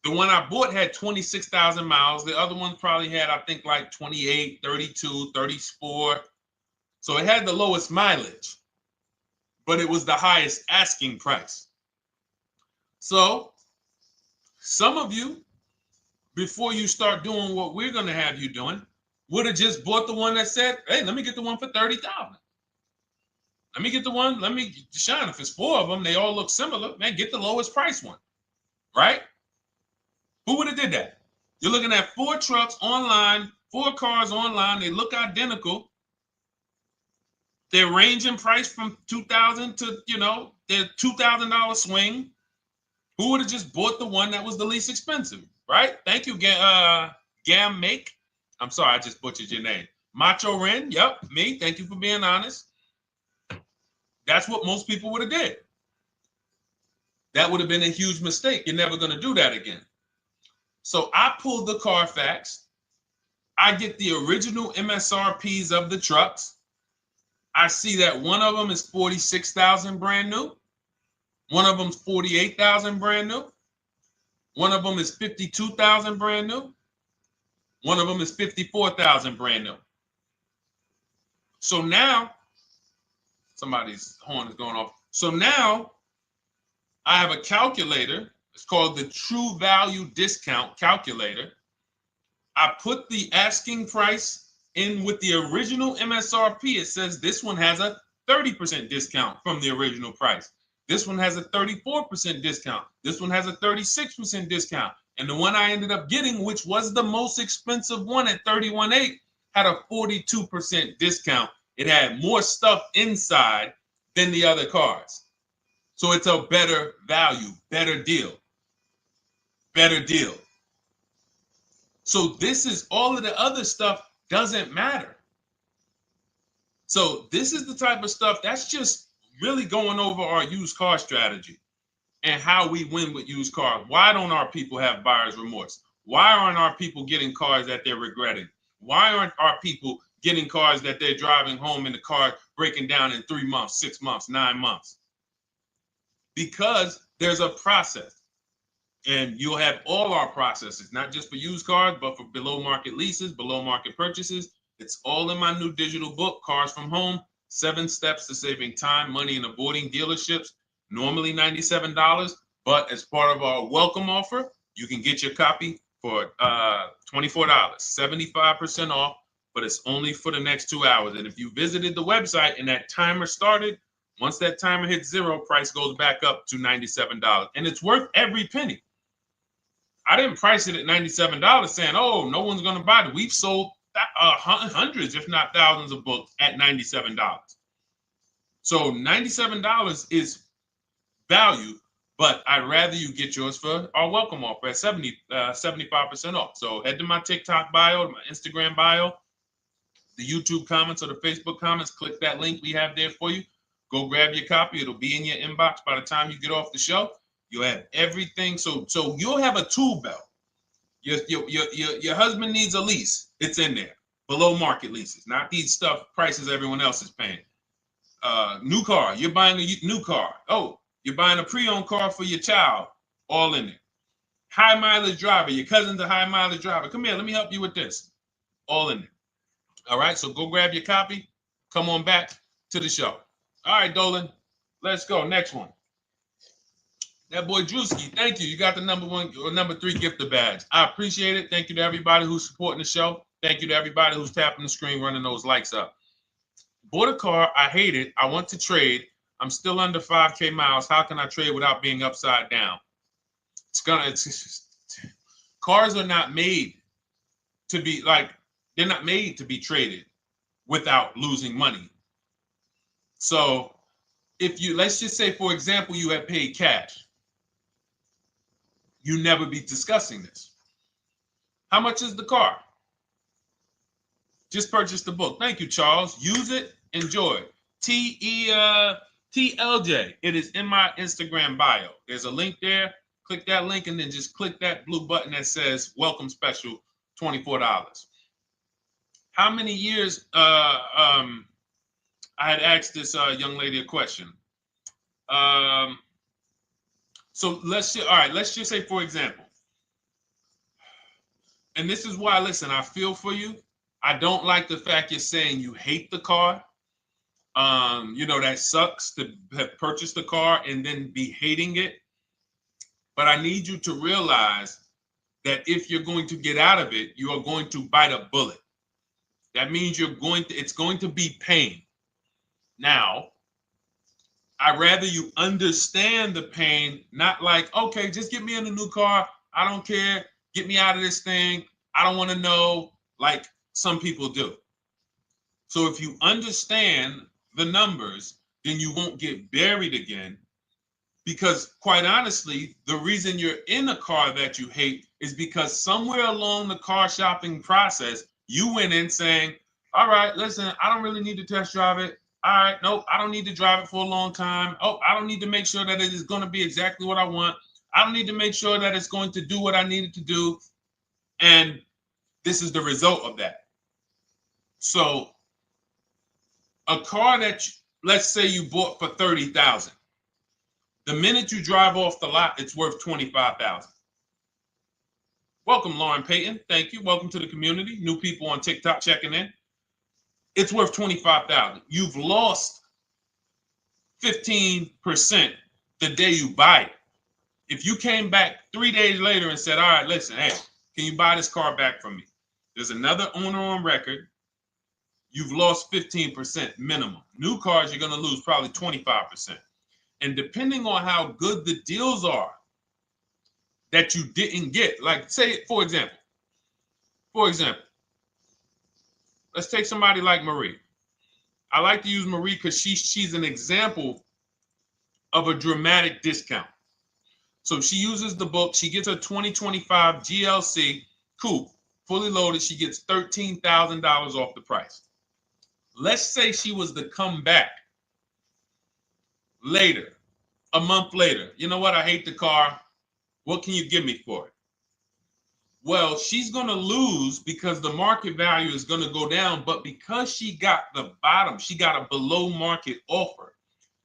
the one I bought had 26,000 miles. The other one probably had, I think, like 28, 32, 34. So it had the lowest mileage, but it was the highest asking price. So some of you, before you start doing what we're going to have you doing, would have just bought the one that said, hey, let me get the one for $30,000. Let me get the one, Deshone, if it's 4 of them, they all look similar, man, get the lowest price one, right? Who would have did that? You're looking at 4 trucks online, 4 cars online, they look identical. They range in price from $2,000 to, their $2,000 swing. Who would have just bought the one that was the least expensive, right? Thank you, Gam Make. I'm sorry, I just butchered your name. Macho Ren, yep, me. Thank you for being honest. That's what most people would have did. That would have been a huge mistake. You're never going to do that again. So I pulled the Carfax. I get the original MSRPs of the trucks. I see that one of them is $46,000 brand new. One of them's $48,000 brand new. One of them is $52,000 brand new. One of them is $54,000 brand new. So now, somebody's horn is going off. So now I have a calculator. It's called the True Value Discount Calculator. I put the asking price in with the original MSRP. It says this one has a 30% discount from the original price. This one has a 34% discount. This one has a 36% discount. And the one I ended up getting, which was the most expensive one at $31,800, had a 42% discount. It had more stuff inside than the other cars. So it's a better value, better deal. Better deal. So this is all of the other stuff doesn't matter. So this is the type of stuff that's just really going over our used car strategy and how we win with used cars. Why don't our people have buyer's remorse? Why aren't our people getting cars that they're regretting? Why aren't our people getting cars that they're driving home and the car breaking down in 3 months, 6 months, 9 months? Because there's a process. And you'll have all our processes, not just for used cars, but for below market leases, below market purchases. It's all in my new digital book, Cars from Home, 7 Steps to Saving Time, Money, and Avoiding Dealerships. Normally $97, but as part of our welcome offer, you can get your copy for $24, 75% off, but it's only for the next 2 hours. And if you visited the website and that timer started, once that timer hits 0, price goes back up to $97. And it's worth every penny. I didn't price it at $97 saying, oh, no one's going to buy it. We've sold hundreds, if not thousands of books at $97. So $97 is value, But I'd rather you get yours for our welcome offer at 75% off. So head to my TikTok bio, my Instagram bio, the YouTube comments or the Facebook comments. Click that link we have there for you. Go grab your copy. It'll be in your inbox by the time you get off the show. You'll have everything. So you'll have a tool belt. Your husband needs a lease. It's in there. Below market leases, not these stuff prices everyone else is paying. New car. You're buying a new car. Oh, you're buying a pre-owned car for your child. All in there. High mileage driver. Your cousin's a high mileage driver. Come here. Let me help you with this. All in there. All right. So go grab your copy. Come on back to the show. All right, Dolan. Let's go. Next one. That boy Drewski, thank you. You got the number 1 or number 3 gifter badge. I appreciate it. Thank you to everybody who's supporting the show. Thank you to everybody who's tapping the screen, running those likes up. Bought a car. I hate it. I want to trade. I'm still under 5K miles. How can I trade without being upside down? Cars are not made to be they're not made to be traded without losing money. So let's just say, for example, you have paid cash. You never be discussing this. How much is the car? Just purchase the book. Thank you, Charles. Use it. Enjoy it. TLJ. It is in my Instagram bio. There's a link there. Click that link and then just click that blue button that says welcome special, $24. How many years? I had asked this young lady a question. So let's just say, for example, and this is why, listen, I feel for you. I don't like the fact you're saying you hate the car. That sucks to have purchased the car and then be hating it. But I need you to realize that if you're going to get out of it, you are going to bite a bullet. That means it's going to be pain. Now, I'd rather you understand the pain, not like, okay, just get me in a new car. I don't care. Get me out of this thing. I don't want to know, like some people do. So if you understand the numbers, then you won't get buried again. Because quite honestly, the reason you're in a car that you hate is because somewhere along the car shopping process, you went in saying, all right, listen, I don't really need to test drive it. All right, nope, I don't need to drive it for a long time. Oh, I don't need to make sure that it is going to be exactly what I want. I don't need to make sure that it's going to do what I need it to do. And this is the result of that. So a car that, let's say you bought for $30,000. The minute you drive off the lot, it's worth $25,000. Welcome, Lauren Payton. Thank you. Welcome to the community. New people on TikTok checking in. It's worth $25,000. You've lost 15% the day you buy it. If you came back 3 days later and said, all right, listen, hey, can you buy this car back from me? There's another owner on record. You've lost 15% minimum. New cars, you're going to lose probably 25%. And depending on how good the deals are that you didn't get, like say, for example, let's take somebody like Marie. I like to use Marie because she's an example of a dramatic discount. So she uses the book. She gets her 2025 GLC coupe, fully loaded. She gets $13,000 off the price. Let's say she was to come back later, a month later. You know what? I hate the car. What can you give me for it? Well, she's going to lose because the market value is going to go down. But because she got the bottom, she got a below market offer,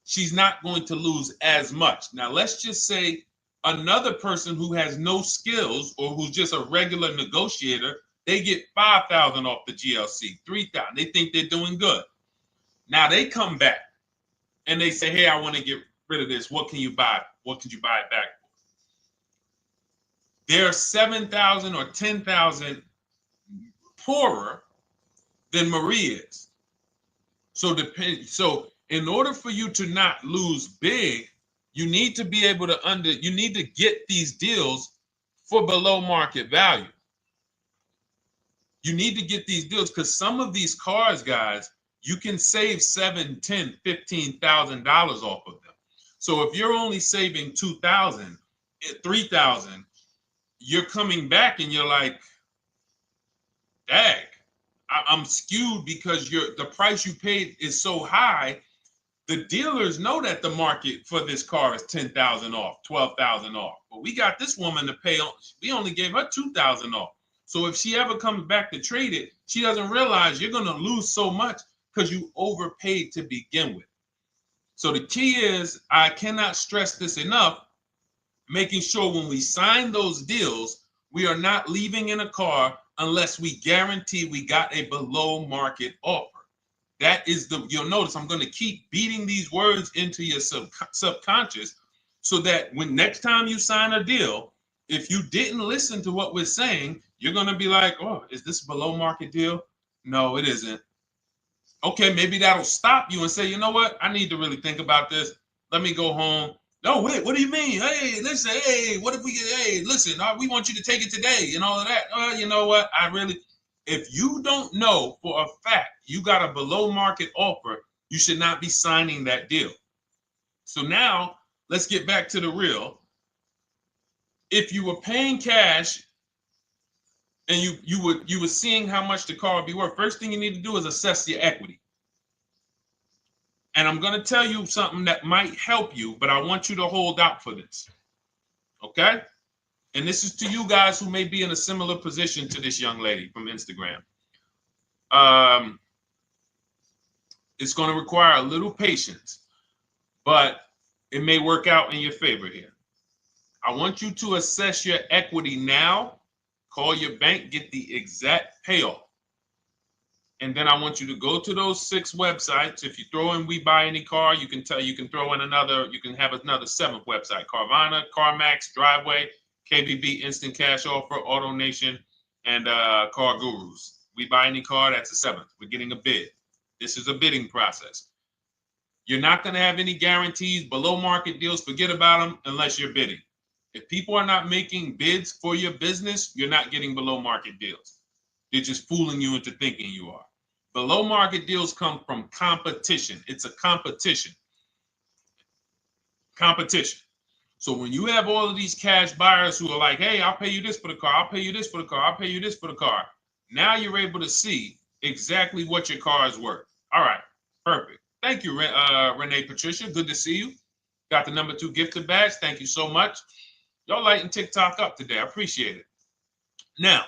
she's not going to lose as much. Now, let's just say another person who has no skills or who's just a regular negotiator, they get $5,000 off the GLC, $3,000. They think they're doing good. Now they come back and they say, hey, I want to get rid of this. What can you buy? What could you buy it back for? They're 7,000 or 10,000 poorer than Marie is. So in order for you to not lose big, you need to be able to you need to get these deals for below market value. You need to get these deals because some of these cars, guys, you can save $7,000, $10,000, $15,000 off of them. So if you're only saving 2,000, 3,000, you're coming back and you're like, dag, I'm skewed because the price you paid is so high. The dealers know that the market for this car is 10,000 off, 12,000 off. But we got this woman to pay. We only gave her 2,000 off. So if she ever comes back to trade it, she doesn't realize you're going to lose so much because you overpaid to begin with. So the key is, I cannot stress this enough, making sure when we sign those deals, we are not leaving in a car unless we guarantee we got a below market offer. That is you'll notice I'm going to keep beating these words into your subconscious so that when next time you sign a deal, if you didn't listen to what we're saying, you're going to be like, oh, is this a below market deal? No, it isn't. Okay, maybe that'll stop you and say, you know what? I need to really think about this. Let me go home. No, wait, what do you mean? Hey, listen, hey, what if we get, hey, listen, we want you to take it today and all of that. You know what? If you don't know for a fact you got a below market offer, you should not be signing that deal. So now let's get back to the real. If you were paying cash and you were seeing how much the car would be worth, first thing you need to do is assess your equity. And I'm going to tell you something that might help you, but I want you to hold out for this. Okay? And this is to you guys who may be in a similar position to this young lady from Instagram. It's going to require a little patience, but it may work out in your favor here. I want you to assess your equity now, call your bank, get the exact payoff. And then I want you to go to those 6 websites. If you throw in We Buy Any Car, you can throw in you can have another 7th website: Carvana, CarMax, Driveway, KBB, Instant Cash Offer, AutoNation, and Car Gurus. We Buy Any Car, that's the 7th. We're getting a bid. This is a bidding process. You're not going to have any guarantees, below market deals, forget about them unless you're bidding. If people are not making bids for your business, you're not getting below market deals. They're just fooling you into thinking you are. Below market deals come from competition. It's a competition. Competition. So when you have all of these cash buyers who are like, hey, I'll pay you this for the car, I'll pay you this for the car, I'll pay you this for the car. Now you're able to see exactly what your car is worth. All right, perfect. Thank you, Renee Patricia. Good to see you. Got the number 2 gifted badge. Thank you so much. Y'all lighting TikTok up today. I appreciate it. Now,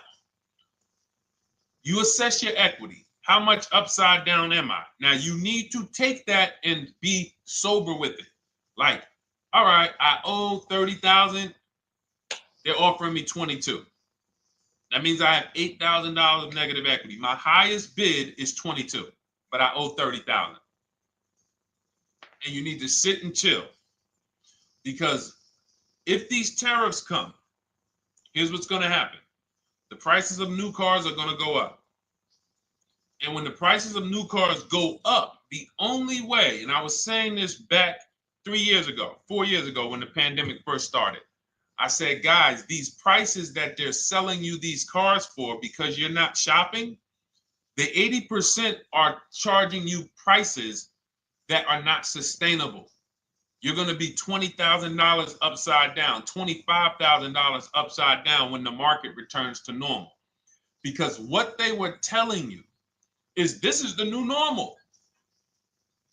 you assess your equity. How much upside down am I? Now, you need to take that and be sober with it. Like, all right, I owe 30,000. They're offering me 22. That means I have $8,000 of negative equity. My highest bid is 22, but I owe 30,000. And you need to sit and chill, because if these tariffs come, here's what's going to happen. The prices of new cars are going to go up. And when the prices of new cars go up, the only way, and I was saying this back 4 years ago, when the pandemic first started, I said, guys, these prices that they're selling you these cars for because you're not shopping, the 80% are charging you prices that are not sustainable. You're going to be $20,000 upside down, $25,000 upside down when the market returns to normal. Because what they were telling you is this is the new normal.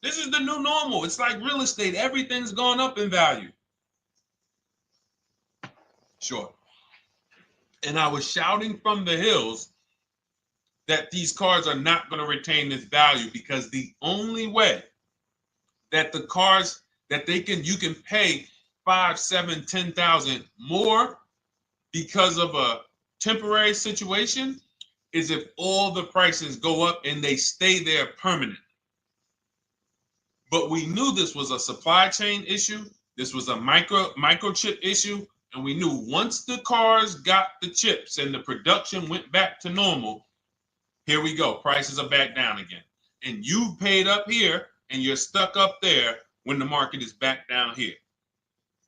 This is the new normal. It's like real estate. Everything's gone up in value. Sure. And I was shouting from the hills that these cars are not going to retain this value, because the only way that the cars that you can pay 5, 7, 10,000 more because of a temporary situation is if all the prices go up and they stay there permanently. But we knew this was a supply chain issue. This was a microchip issue. And we knew once the cars got the chips and the production went back to normal, here we go. Prices are back down again. And you paid up here and you're stuck up there when the market is back down here.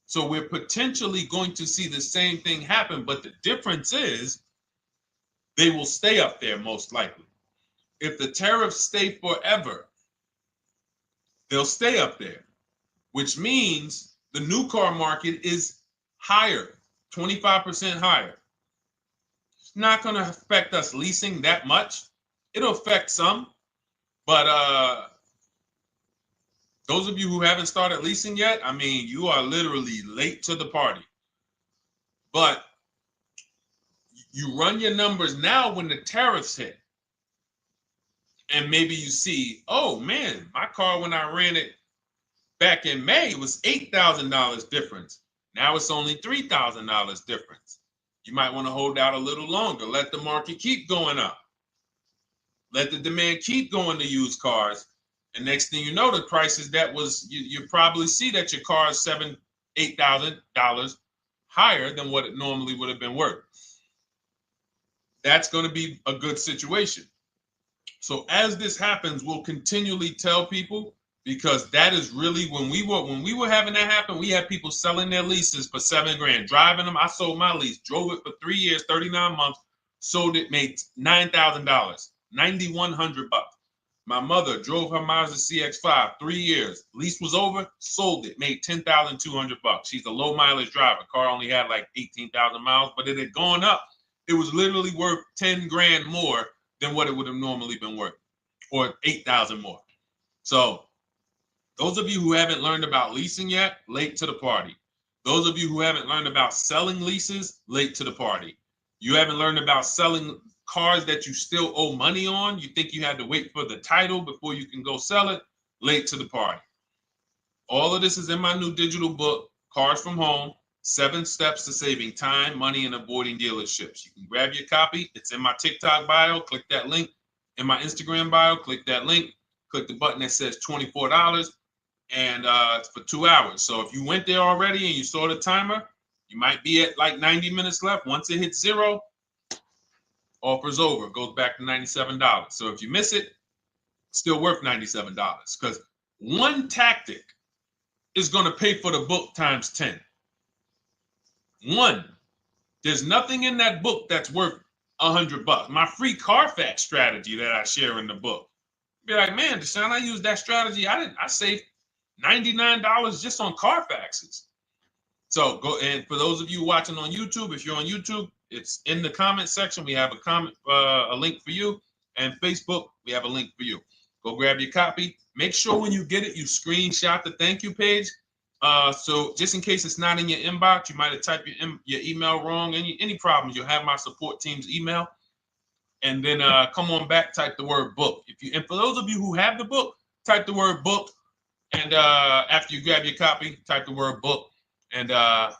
So we're potentially going to see the same thing happen, but the difference is they will stay up there most likely. If the tariffs stay forever, they'll stay up there. which means the new car market is higher, 25% higher. It's not going to affect us leasing that much. It'll affect some, but those of you who haven't started leasing yet, I mean, you are literally late to the party. But you run your numbers now when the tariffs hit. And maybe you see, oh man, my car when I ran it back in May was $8,000 difference. Now it's only $3,000 difference. You might want to hold out a little longer. Let the market keep going up. Let the demand keep going to used cars. And next thing you know, the prices that was, you probably see that your car is $7,000, $8,000 higher than what it normally would have been worth. That's going to be a good situation. So as this happens, we'll continually tell people, because that is really when we were having that happen, we had people selling their leases for $7,000, driving them. I sold my lease, drove it for 3 years, 39 months, sold it, made $9,000, $9,100. My mother drove her Mazda CX-5, 3 years, lease was over, sold it, made $10,200. She's a low mileage driver. Car only had like 18,000 miles, but it had gone up. It was literally worth $10,000 more than what it would have normally been worth, or 8,000 more. So those of you who haven't learned about leasing yet, late to the party. Those of you who haven't learned about selling leases, late to the party. You haven't learned about selling cars that you still owe money on. You think you had to wait for the title before you can go sell it, late to the party. All of this is in my new digital book, Cars from Home, 7 Steps to Saving Time, Money, and Avoiding Dealerships. You can grab your copy. It's in my TikTok bio. Click that link. In my Instagram bio, click that link. Click the button that says $24, and it's for 2 hours. So if you went there already and you saw the timer, you might be at like 90 minutes left. Once it hits 0, offer's over. It goes back to $97. So if you miss it, it's still worth $97, because one tactic is going to pay for the book times 10. One, there's nothing in that book that's worth $100. My free Carfax strategy that I share in the book. Be like, man, Deshone, I used that strategy. I saved $99 just on Carfaxes. So go, and for those of you watching on YouTube, if you're on YouTube, it's in the comment section. We have a link for you, and Facebook, we have a link for you. Go grab your copy. Make sure when you get it, you screenshot the thank you page. So just in case it's not in your inbox, you might have typed your email wrong. Any problems, you'll have my support team's email. And then come on back, type the word book. And for those of you who have the book, type the word book. And after you grab your copy, type the word book. And I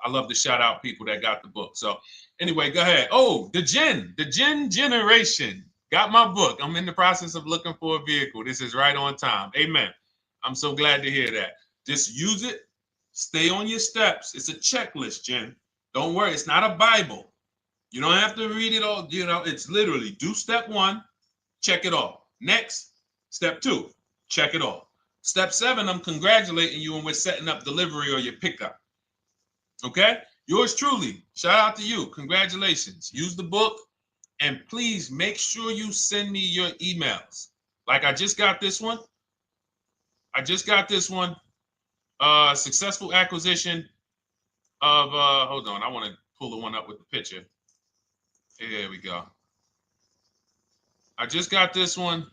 love to shout out people that got the book. So anyway, go ahead. Oh, the Gen Generation got my book. I'm in the process of looking for a vehicle. This is right on time. Amen. I'm so glad to hear that. Just use it. Stay on your steps. It's a checklist, Jen. Don't worry. It's not a Bible. You don't have to read it all. You know, it's literally do step 1, check it off. Next, step 2, check it off. Step 7, I'm congratulating you and we're setting up delivery or your pickup. Okay? Yours truly. Shout out to you. Congratulations. Use the book, and please make sure you send me your emails. Like I just got this one. Successful acquisition of, hold on, I want to pull the one up with the picture. There we go. I just got this one.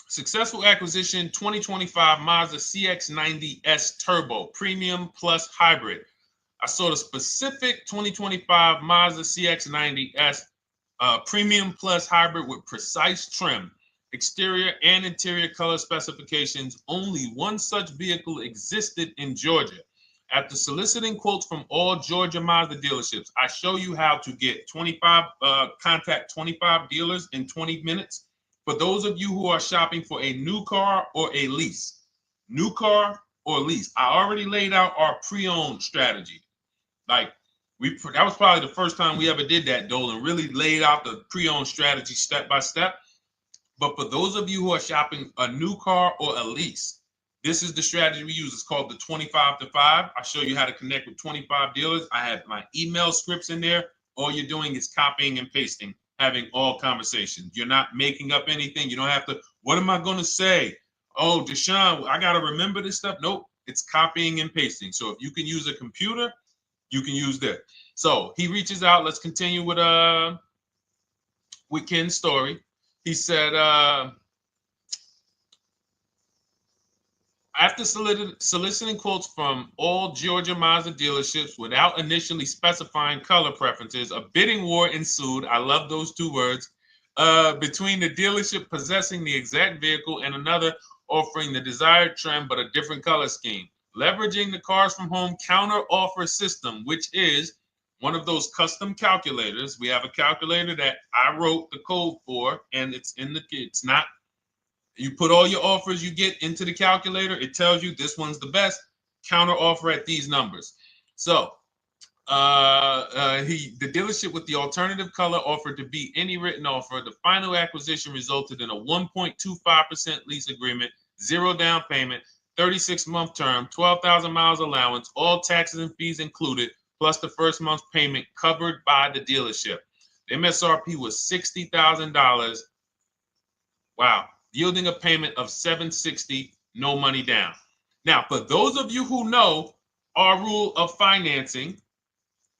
Successful acquisition 2025 Mazda CX-90S Turbo Premium Plus Hybrid. I saw the specific 2025 Mazda CX-90S Premium Plus Hybrid with precise trim, exterior and interior color specifications. Only one such vehicle existed in Georgia. After soliciting quotes from all Georgia Mazda dealerships, I show you how to get contact 25 dealers in 20 minutes. For those of you who are shopping for a new car or a lease, new car or lease, I already laid out our pre-owned strategy. Like that was probably the first time we ever did that, Dolan, really laid out the pre-owned strategy step by step. But for those of you who are shopping a new car or a lease, this is the strategy we use. It's called the 25 to 5. I show you how to connect with 25 dealers. I have my email scripts in there. All you're doing is copying and pasting, having all conversations. You're not making up anything. You don't have to, what am I going to say? Oh, Deshone, I got to remember this stuff. Nope, it's copying and pasting. So if you can use a computer, you can use that. So he reaches out. Let's continue with Ken's story. He said, after soliciting quotes from all Georgia Mazda dealerships without initially specifying color preferences, a bidding war ensued. I love those two words. Between the dealership possessing the exact vehicle and another offering the desired trim but a different color scheme. Leveraging the Cars from Home counter offer system, which is one of those custom calculators. We have a calculator that I wrote the code for, and it's not, you put all your offers you get into the calculator. It tells you this one's the best. Counter offer at these numbers. So the dealership with the alternative color offered to beat any written offer. The final acquisition resulted in a 1.25% lease agreement, 0 down payment, 36-month term, 12,000 miles allowance, all taxes and fees included, plus the first month's payment covered by the dealership. The MSRP was $60,000. Wow. Yielding a payment of $760, no money down. Now, for those of you who know our rule of financing,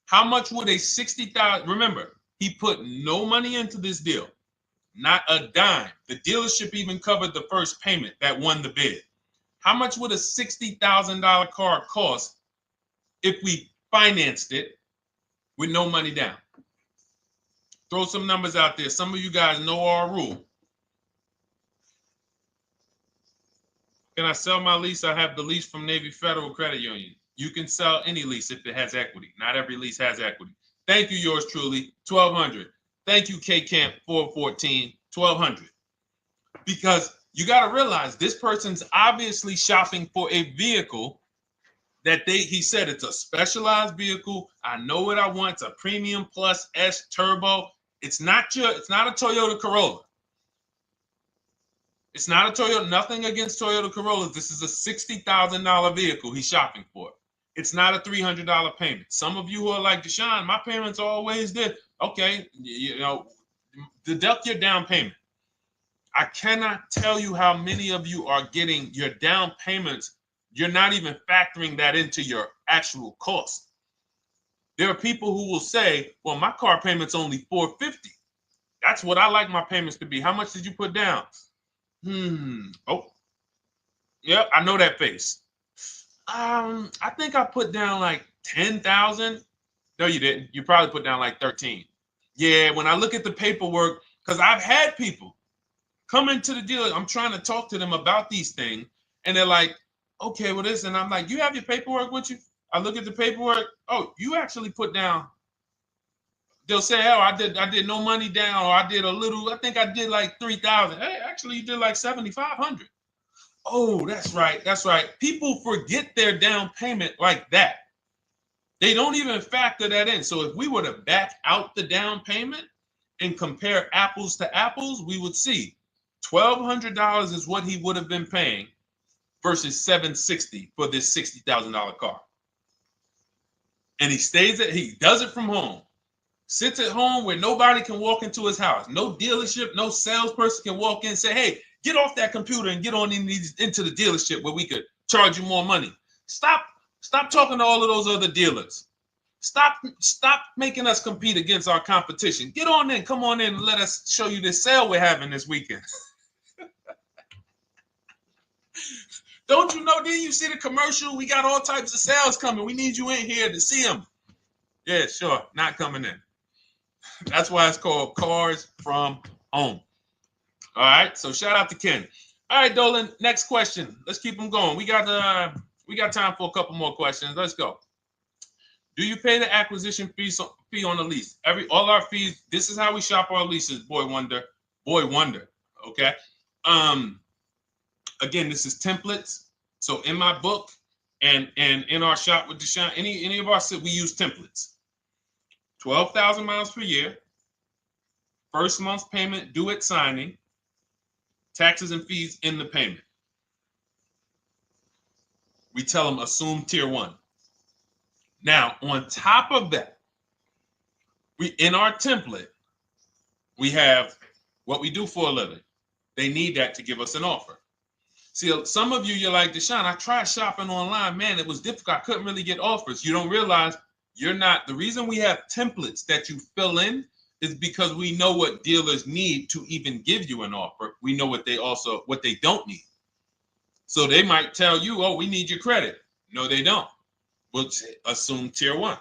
how much would a $60,000, remember, he put no money into this deal, not a dime. The dealership even covered the first payment that won the bid. How much would a $60,000 car cost if we financed it with no money down? Throw some numbers out there. Some of you guys know our rule. Can I sell my lease? I have the lease from Navy Federal Credit Union. You can sell any lease if it has equity. Not every lease has equity. Thank you, yours truly, 1200. Thank you, K Camp 414, 1200. Because you got to realize this person's obviously shopping for a vehicle that he said it's a specialized vehicle. I know what I want. It's a premium plus S turbo. It's not a Toyota Corolla. It's not a Toyota, nothing against Toyota Corollas. This is a $60,000 vehicle he's shopping for. It's not a $300 payment. Some of you who are like, Deshone, my payments are always there. Okay, deduct your down payment. I cannot tell you how many of you are getting your down payments. You're not even factoring that into your actual cost. There are people who will say, well, my car payment's only $450. That's what I like my payments to be. How much did you put down? Oh, yep, I know that face. I think I put down like 10,000. No, you didn't. You probably put down like 13. Yeah, when I look at the paperwork, because I've had people come into the dealer, I'm trying to talk to them about these things, and they're like, okay, well, this, and I'm like, you have your paperwork with you? I look at the paperwork. Oh, you actually put down. They'll say, oh, I did no money down, or I did a little, I think I did like 3,000. Hey, actually you did like 7,500. Oh, that's right. That's right. People forget their down payment like that. They don't even factor that in. So if we were to back out the down payment and compare apples to apples, we would see $1,200 is what he would have been paying versus $760 for this $60,000 car. And he does it from home. Sits at home where nobody can walk into his house. No dealership, no salesperson can walk in and say, hey, get off that computer and get on into the dealership where we could charge you more money. Stop talking to all of those other dealers. Stop making us compete against our competition. Get on in, come on in and let us show you this sale we're having this weekend. Don't you know, didn't you see the commercial? We got all types of sales coming. We need you in here to see them. Yeah, sure, not coming in. That's why it's called Cars from Home. All right, so shout out to Ken. All right, Dolan, next question. Let's keep them going. We got time for a couple more questions. Let's go. Do you pay the acquisition fee on the lease? All our fees, this is how we shop our leases, boy wonder. Okay. Again, this is templates. So in my book and in our shop with Deshone, any of our we use templates. 12,000 miles per year, first month's payment due at signing, taxes and fees in the payment. We tell them assume tier 1. Now, on top of that, in our template, we have what we do for a living. They need that to give us an offer. See, some of you, you're like, Deshone, I tried shopping online. Man, it was difficult. I couldn't really get offers. You don't realize you're not. The reason we have templates that you fill in is because we know what dealers need to even give you an offer. We know what they don't need. So they might tell you, oh, we need your credit. No, they don't. We'll assume tier 1.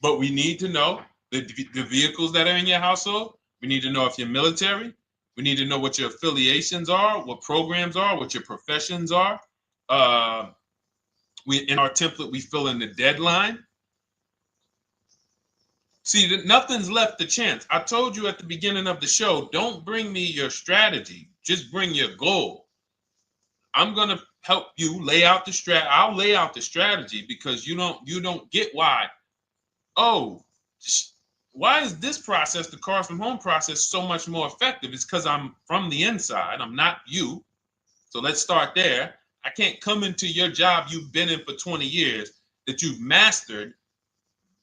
But we need to know the vehicles that are in your household. We need to know if you're military. We need to know what your affiliations are, what programs are, what your professions are. In our template, we fill in the deadline. See, nothing's left to chance. I told you at the beginning of the show, don't bring me your strategy. Just bring your goal. I'm going to help you lay out the strategy. I'll lay out the strategy because you don't get why. Oh, why is this process, the Cars from Home process, so much more effective? It's because I'm from the inside. I'm not you. So let's start there. I can't come into your job you've been in for 20 years, that you've mastered.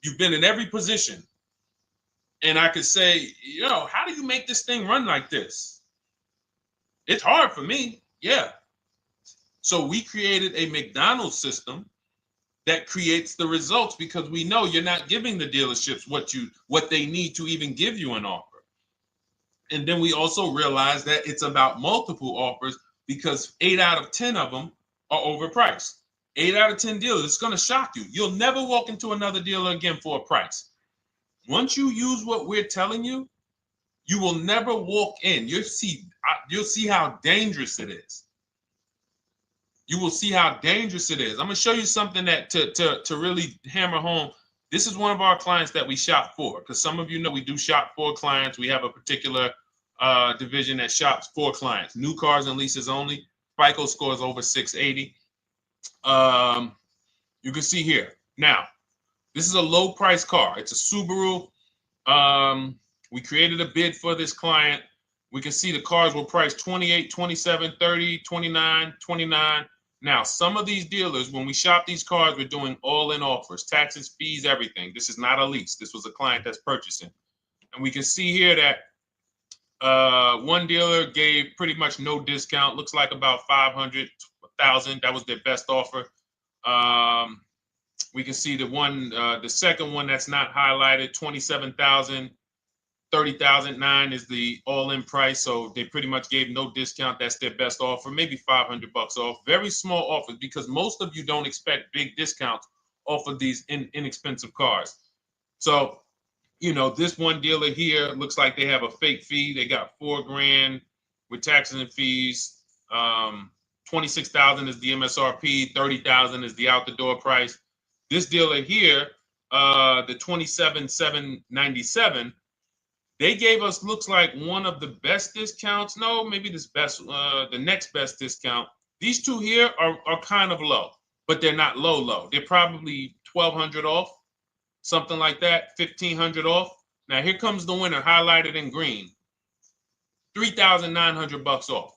You've been in every position. And I could say, how do you make this thing run like this? It's hard for me. Yeah. So we created a McDonald's system that creates the results because we know you're not giving the dealerships what they need to even give you an offer. And then we also realize that it's about multiple offers because 8 out of 10 of them are overpriced. 8 out of 10 dealers, it's going to shock you. You'll never walk into another dealer again for a price. Once you use what we're telling you, you will never walk in. You'll see how dangerous it is. You will see how dangerous it is. I'm going to show you something that to really hammer home. This is one of our clients that we shop for, because some of you know we do shop for clients. We have a particular division that shops for clients. New cars and leases only. FICO scores over 680. You can see here. Now, this is a low price car. It's a Subaru. We created a bid for this client. We can see the cars were priced 28, 27, 30, 29, 29. Now, some of these dealers, when we shop these cars, we're doing all-in offers, taxes, fees, everything. This is not a lease. This was a client that's purchasing. And we can see here that one dealer gave pretty much no discount. Looks like about 500, 1,000. That was their best offer. We can see the second one that's not highlighted, 27,000. 30,009 is the all-in price, so they pretty much gave no discount. That's their best offer, maybe $500 off. Very small offers because most of you don't expect big discounts off of these inexpensive cars. So, this one dealer here looks like they have a fake fee. They got $4,000 with taxes and fees. 26,000 is the MSRP. 30,000 is the out the door price. This dealer here, the 27,797. They gave us, looks like, one of the best discounts. No, maybe the next best discount. These two here are kind of low, but they're not low. They're probably 1,200 off, something like that, 1,500 off. Now here comes the winner, highlighted in green, 3,900 off.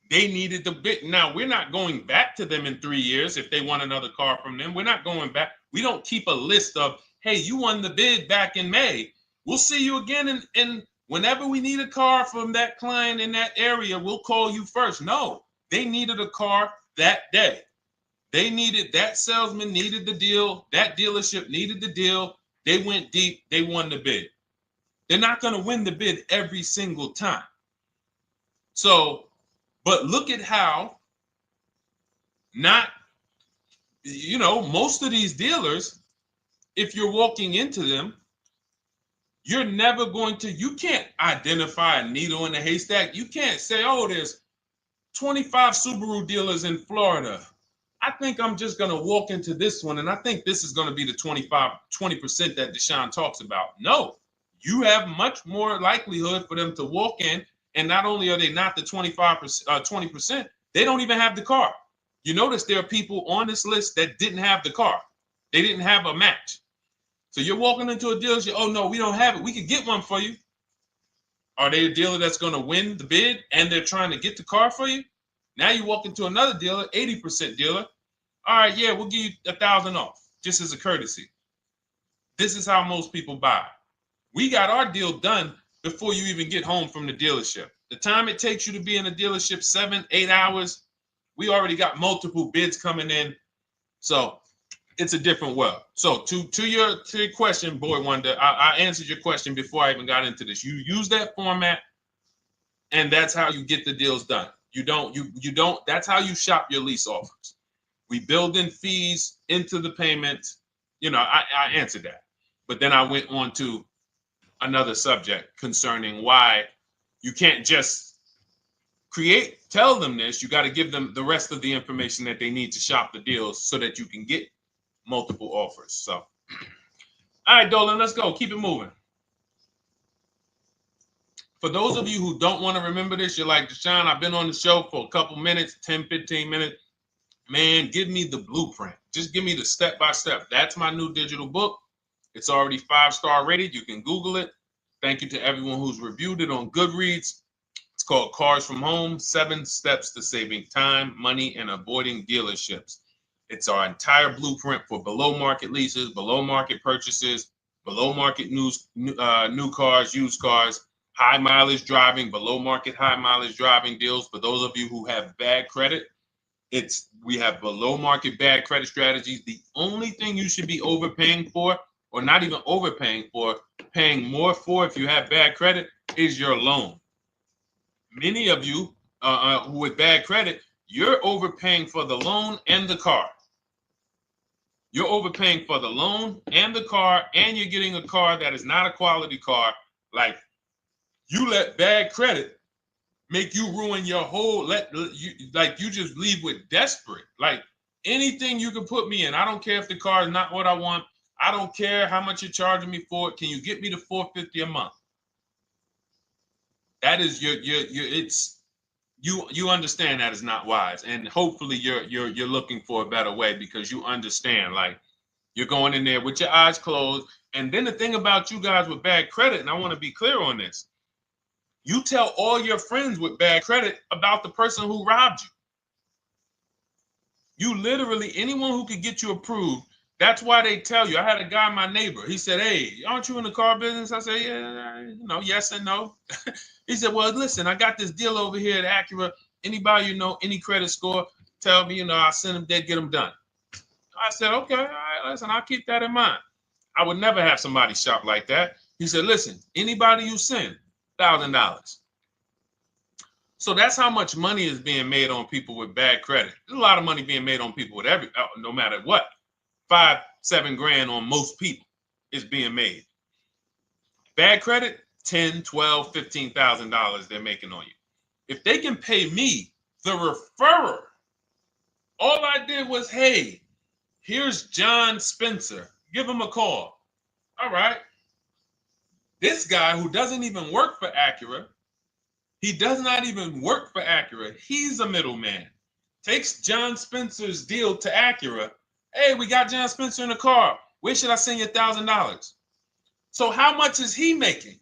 They needed the bid. Now we're not going back to them in 3 years if they want another car from them. We're not going back. We don't keep a list of, hey, you won the bid back in May. We'll see you again. And whenever we need a car from that client in that area, we'll call you first. No, they needed a car that day. That salesman needed the deal. That dealership needed the deal. They went deep. They won the bid. They're not going to win the bid every single time. So, but look at how most of these dealers, if you're walking into them, you're never you can't identify a needle in the haystack. You can't say, oh, there's 25 Subaru dealers in Florida. I think I'm just going to walk into this one, and I think this is going to be the 20% that Deshone talks about. No, you have much more likelihood for them to walk in, and not only are they not the 20%, they don't even have the car. You notice there are people on this list that didn't have the car. They didn't have a match. So you're walking into a dealership, oh, no, we don't have it. We could get one for you. Are they a dealer that's going to win the bid and they're trying to get the car for you? Now you walk into another dealer, 80% dealer. All right, yeah, we'll give you 1,000 off, just as a courtesy. This is how most people buy. We got our deal done before you even get home from the dealership. The time it takes you to be in a dealership, 7-8 hours, we already got multiple bids coming in. So it's a different world. So to your question, Boy Wonder, I answered your question before I even got into this. You use that format, and that's how you get the deals done. You don't, that's how you shop your lease offers. We build in fees into the payments. You know, I answered that. But then I went on to another subject concerning why you can't just tell them this. You got to give them the rest of the information that they need to shop the deals so that you can get multiple offers. So, all right, Dolan, let's go. Keep it moving. For those of you who don't want to remember this, you're like, Deshone, I've been on the show for a couple minutes, 10, 15 minutes. Man, give me the blueprint. Just give me the step-by-step. That's my new digital book. It's already 5-star rated. You can Google it. Thank you to everyone who's reviewed it on Goodreads. It's called Cars from Home, 7 Steps to Saving Time, Money, and Avoiding Dealerships. It's our entire blueprint for below-market leases, below-market purchases, below-market new cars, used cars, high-mileage driving, below-market high-mileage driving deals. For those of you who have bad credit, we have below-market bad credit strategies. The only thing you should be overpaying for, or not even overpaying for, paying more for if you have bad credit, is your loan. Many of you with bad credit, you're overpaying for the loan and the car. You're overpaying for the loan and the car, and you're getting a car that is not a quality car. Like, you let bad credit make you ruin your whole, you just leave with desperate. Like, anything you can put me in. I don't care if the car is not what I want. I don't care how much you're charging me for it. Can you get me to $450 a month? That is you understand that is not wise. And hopefully you're looking for a better way, because you understand, like, you're going in there with your eyes closed. And then the thing about you guys with bad credit, and I want to be clear on this, you tell all your friends with bad credit about the person who robbed you. You literally, anyone who could get you approved, that's why they tell you. I had a guy, my neighbor, he said, hey, aren't you in the car business? I said, yeah, yes and no. He said, well, listen, I got this deal over here at Acura. Anybody you know, any credit score, tell me, I'll send them there, get them done. I said, okay, all right, listen, I'll keep that in mind. I would never have somebody shop like that. He said, listen, anybody you send, $1,000. So that's how much money is being made on people with bad credit. There's a lot of money being made on people with no matter what. 5-7 grand on most people is being made. Bad credit, $10,000, $12,000, $15,000 they're making on you. If they can pay me, the referrer, all I did was, hey, here's John Spencer. Give him a call. All right. This guy who doesn't even work for Acura, he does not even work for Acura. He's a middleman. Takes John Spencer's deal to Acura. Hey, we got John Spencer in the car. Where should I send you $1,000? So how much is he making?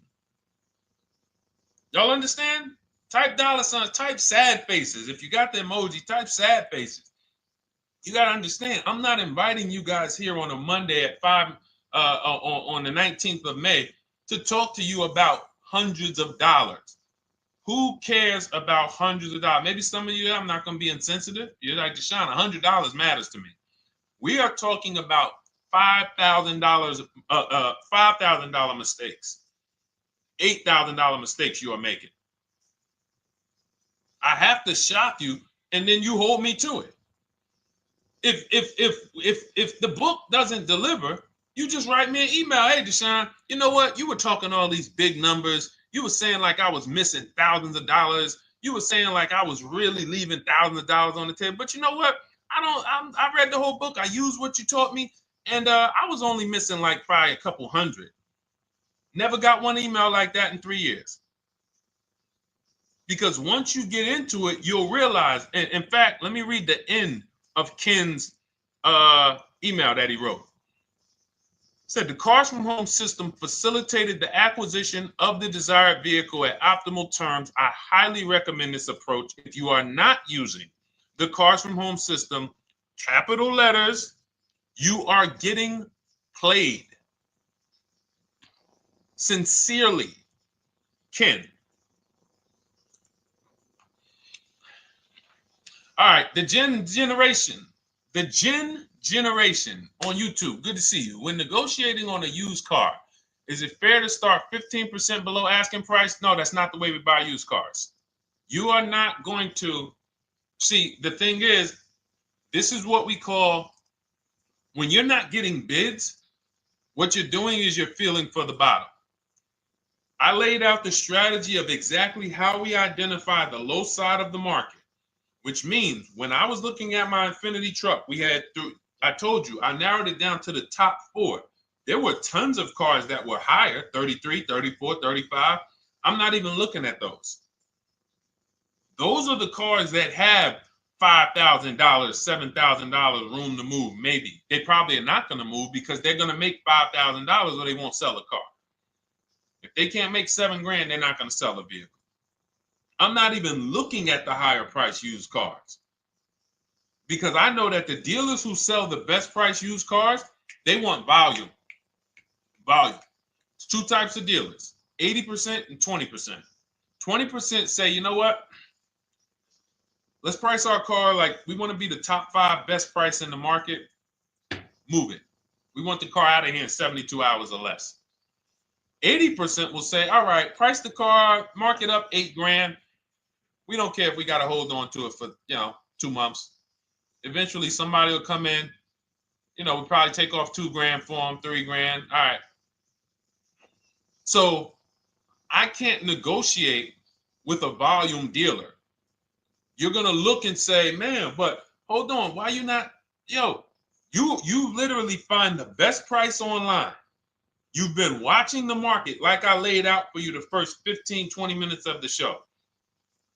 Y'all understand? Type $signs, type sad faces. If you got the emoji, type sad faces. You got to understand, I'm not inviting you guys here on a Monday at 5 on the 19th of May to talk to you about hundreds of dollars. Who cares about hundreds of dollars? Maybe some of you, I'm not going to be insensitive. You're like, Deshone, $100 matters to me. We are talking about $5,000 mistakes, $8,000 mistakes you are making. I have to shock you, and then you hold me to it. If the book doesn't deliver, you just write me an email. Hey, Deshone, you know what? You were talking all these big numbers. You were saying like I was missing thousands of dollars. You were saying like I was really leaving thousands of dollars on the table. But you know what? I read the whole book. I used what you taught me. And I was only missing like probably a couple hundred. Never got one email like that in 3 years. Because once you get into it, you'll realize. And in fact, let me read the end of Ken's email that he wrote. Said the Cars from Home system facilitated the acquisition of the desired vehicle at optimal terms. I highly recommend this approach. If you are not using the Cars from Home system, capital letters, you are getting played. Sincerely, Ken. All right, the Gen Generation on YouTube. Good to see you. When negotiating on a used car, is it fair to start 15% below asking price? No, that's not the way we buy used cars. You are not going to see. The thing is, this is what we call, when you're not getting bids, what you're doing is you're feeling for the bottom. I laid out the strategy of exactly how we identify the low side of the market, which means when I was looking at my Infinity truck, I told you, I narrowed it down to the top 4. There were tons of cars that were higher, 33, 34, 35. I'm not even looking at those. Those are the cars that have $5,000, $7,000 room to move. Maybe they probably are not going to move because they're going to make $5,000 or they won't sell a car. If they can't make $7,000, they're not going to sell a vehicle. I'm not even looking at the higher price used cars because I know that the dealers who sell the best price used cars, they want volume. Volume. It's 2 types of dealers, 80% and 20%. 20% say, you know what? Let's price our car like we want to be the top 5 best price in the market. Move it. We want the car out of here in 72 hours or less. 80% will say, all right, price the car, mark it up $8,000. We don't care if we got to hold on to it for 2 months. Eventually, somebody will come in. We'll probably take off $2,000 for them, $3,000. All right. So I can't negotiate with a volume dealer. You're gonna look and say, man, but hold on, why you not? You literally find the best price online. You've been watching the market like I laid out for you the first 15, 20 minutes of the show.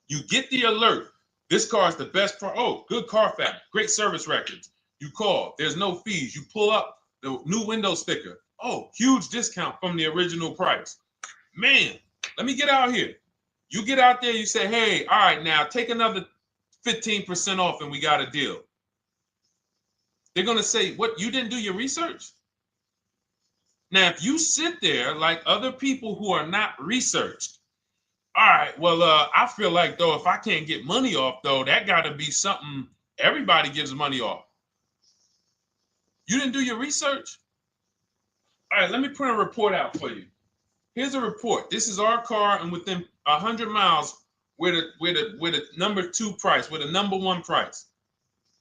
You get the alert. This car is the best price. Oh, good Carfax, great service records. You call, there's no fees. You pull up the new window sticker. Oh, huge discount from the original price. Man, let me get out here. You get out there, you say, hey, all right, now take another 15% off and we got a deal. They're going to say, what, you didn't do your research? Now, if you sit there like other people who are not researched, all right, well, I feel like, though, if I can't get money off, though, that got to be something everybody gives money off. You didn't do your research? All right, let me print a report out for you. Here's a report. This is our car, and within 100 miles, we're the number 2 price, we're the number 1 price.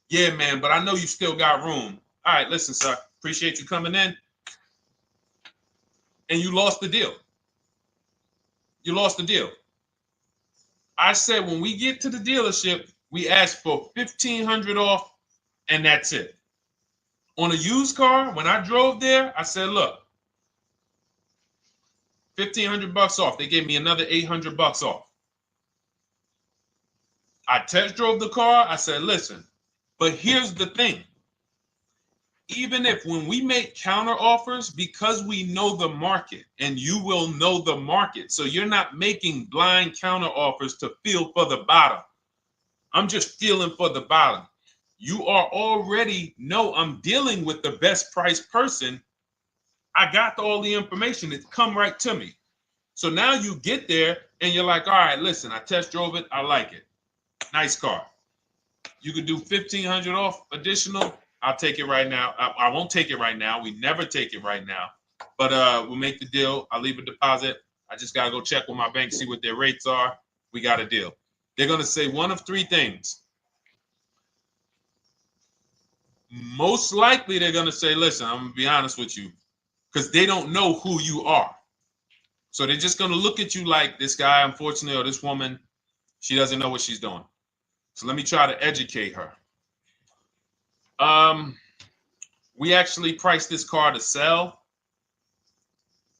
Yeah, man, but I know you still got room. All right, listen, sir, appreciate you coming in. And you lost the deal. You lost the deal. I said when we get to the dealership, we ask for $1,500 off, and that's it. On a used car, when I drove there, I said, look, $1,500 off. They gave me another $800 off. I test drove the car. I said, listen, but here's the thing. Even if when we make counter offers, because we know the market, and you will know the market, so you're not making blind counter offers to feel for the bottom. I'm just feeling for the bottom. You are already know I'm dealing with the best price person. I got all the information. It's come right to me. So now you get there and you're like, all right, listen, I test drove it. I like it. Nice car. You could do $1,500 off additional. I'll take it right now. I won't take it right now. We never take it right now. But we'll make the deal. I'll leave a deposit. I just got to go check with my bank, see what their rates are. We got a deal. They're going to say one of 3 things. Most likely they're going to say, listen, I'm going to be honest with you, because they don't know who you are. So they're just going to look at you like this guy, unfortunately, or this woman, she doesn't know what she's doing. So let me try to educate her. We actually priced this car to sell.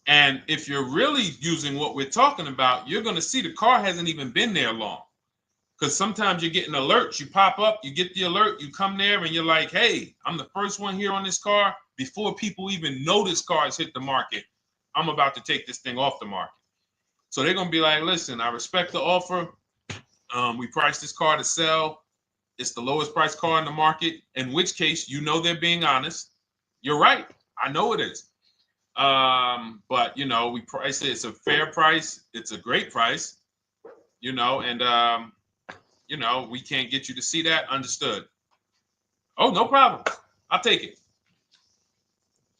And if you're really using what we're talking about, you're going to see the car hasn't even been there long. Because sometimes you're getting alerts. You pop up, you get the alert, you come there, and you're like, hey, I'm the first one here on this car. Before people even know this car has hit the market, I'm about to take this thing off the market. So they're going to be like, listen, I respect the offer. We priced this car to sell. It's the lowest price car in the market, in which case, they're being honest. You're right. I know it is. But, we price it. It's a fair price. It's a great price, and, you know, we can't get you to see that. Understood. Oh, no problem. I'll take it.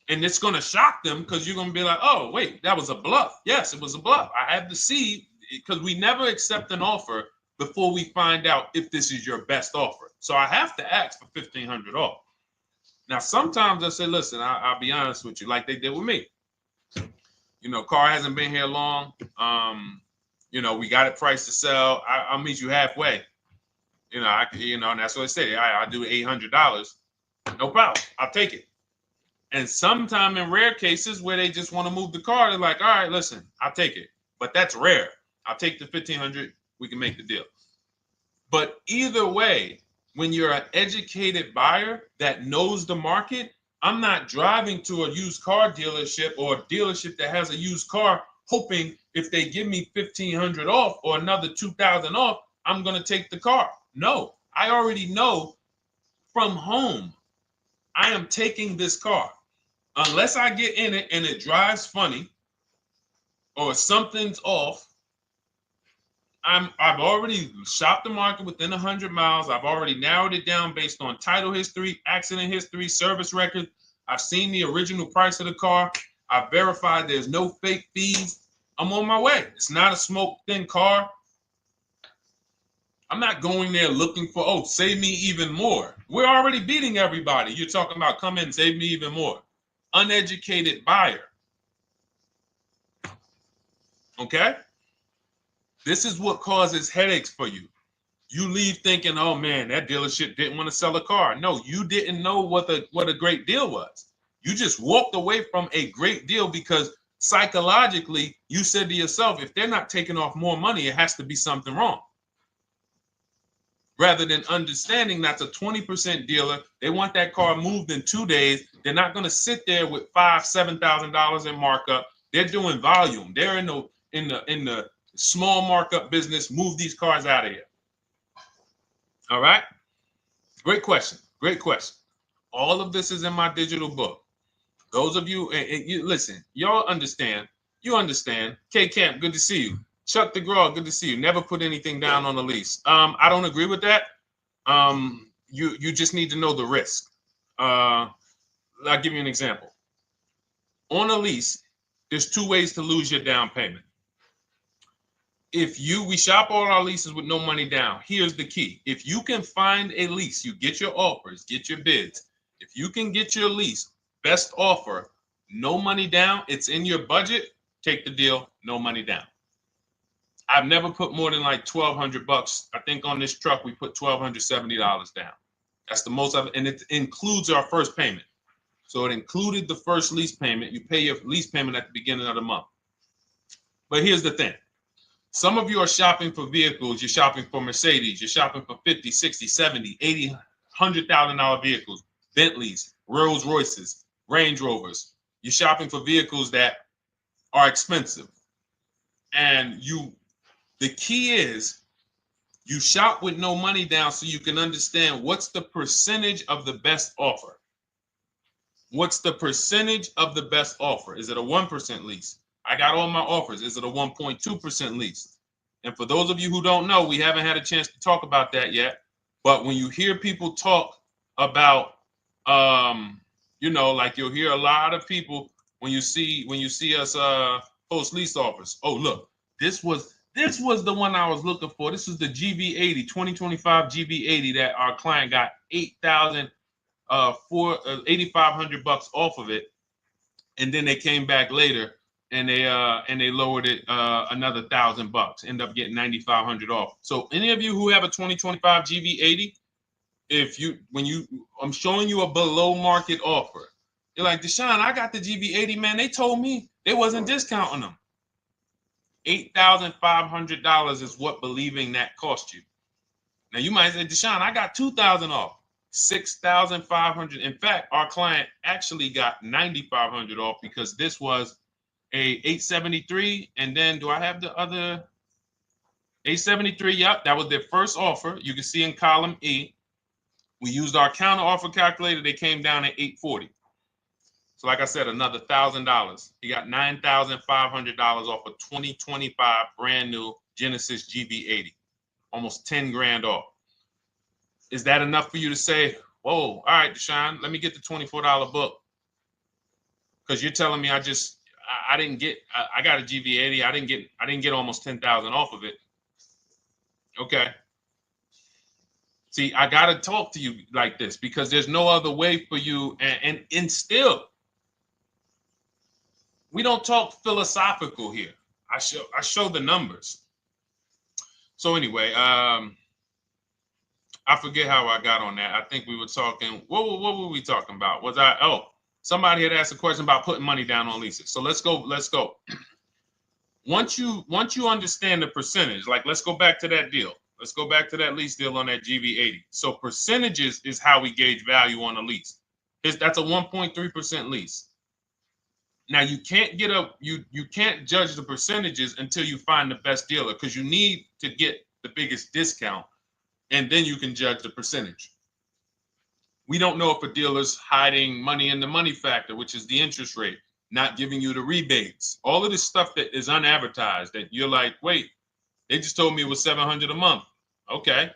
And it's going to shock them because you're going to be like, oh, wait, that was a bluff. Yes, it was a bluff. I had to see, because we never accept an offer before we find out if this is your best offer. So I have to ask for $1,500 off. Now, sometimes I say, listen, I'll be honest with you, like they did with me. You know, car hasn't been here long. You know, we got it priced to sell. I'll meet you halfway. You know, and that's what I say. I do $800. No problem. I'll take it. And sometime in rare cases where they just want to move the car, they're like, all right, listen, I'll take it. But that's rare. I'll take the $1,500. We can make the deal. But either way, when you're an educated buyer that knows the market, I'm not driving to a used car dealership or a dealership that has a used car hoping if they give me $1,500 off or another $2,000 off, I'm going to take the car. No, I already know from home I am taking this car. Unless I get in it and it drives funny or something's off, I've already shopped the market within 100 miles. I've already narrowed it down based on title history, accident history, service record. I've seen the original price of the car. I've verified there's no fake fees. I'm on my way. It's not a smoke thin car. I'm not going there looking for, oh, save me even more. We're already beating everybody. You're talking about come in, save me even more. Uneducated buyer. Okay? This is what causes headaches for you. You leave thinking, oh man, that dealership didn't want to sell a car. No, you didn't know what a great deal was. You just walked away from a great deal because psychologically you said to yourself, if they're not taking off more money, it has to be something wrong. Rather than understanding that's a 20% dealer, they want that car moved in 2 days. They're not going to sit there with $5,000, $7,000 in markup. They're doing volume. They're in the small markup business. Move these cars out of here. All right. Great question. Great question. All of this is in my digital book. Those of you, and you listen, y'all understand. You understand. K Camp, good to see you. Chuck DeGraw, good to see you. Never put anything down on a lease. I don't agree with that. You just need to know the risk. I'll give you an example. On a lease, there's 2 ways to lose your down payment. We shop all our leases with no money down. Here's the key. If you can find a lease, you get your offers, get your bids. If you can get your lease, best offer, no money down, it's in your budget, take the deal, no money down. I've never put more than like $1,200. I think on this truck, we put $1,270 down. That's the most of it. And it includes our first payment. So it included the first lease payment. You pay your lease payment at the beginning of the month. But here's the thing. Some of you are shopping for vehicles. You're shopping for Mercedes. You're shopping for 50, 60, 70, 80, $100,000 vehicles, Bentleys, Rolls Royces, Range Rovers. You're shopping for vehicles that are expensive. And the key is you shop with no money down so you can understand what's the percentage of the best offer. What's the percentage of the best offer? Is it a 1% lease? I got all my offers. Is it a 1.2% lease? And for those of you who don't know, we haven't had a chance to talk about that yet. But when you hear people talk about, like you'll hear a lot of people when you see us post lease offers. Oh, look, this was the one I was looking for. This is the GV80, 2025 GV80 that our client got $8,500 off of it, and then they came back later and they lowered it another $1,000. End up getting $9,500 off. So any of you who have a 2025 GV80, I'm showing you a below market offer. You're like, Deshone, I got the GV80, man. They told me they wasn't discounting them. $8,500 is what believing that cost you. Now you might say, Deshone, I got $2,000 off. $6,500. In fact, our client actually got $9,500 off because this was a 873. And then do I have the other 873? Yep, that was their first offer. You can see in column E. We used our counter offer calculator. They came down at 840. So like I said, another $1,000. He got $9,500 off a 2025 brand new Genesis GV80. almost 10 grand off. Is that enough for you to say, whoa, all right, Deshone, let me get the $24 book? Because you're telling me I didn't get, I got a GV80. I didn't get almost 10,000 off of it. Okay. See, I got to talk to you like this because there's no other way for you. And still, we don't talk philosophical here. I show the numbers. So anyway, I forget how I got on that. I think we were talking, what were we talking about? Somebody had asked a question about putting money down on leases. So let's go. Once you understand the percentage, like let's go back to that deal. Let's go back to that lease deal on that GV80. So percentages is how we gauge value on a lease. That's a 1.3% lease. Now you can't you can't judge the percentages until you find the best dealer, because you need to get the biggest discount, and then you can judge the percentage. We don't know if a dealer's hiding money in the money factor, which is the interest rate, not giving you the rebates, all of this stuff that is unadvertised that you're like, wait, they just told me it was $700 a month. Okay.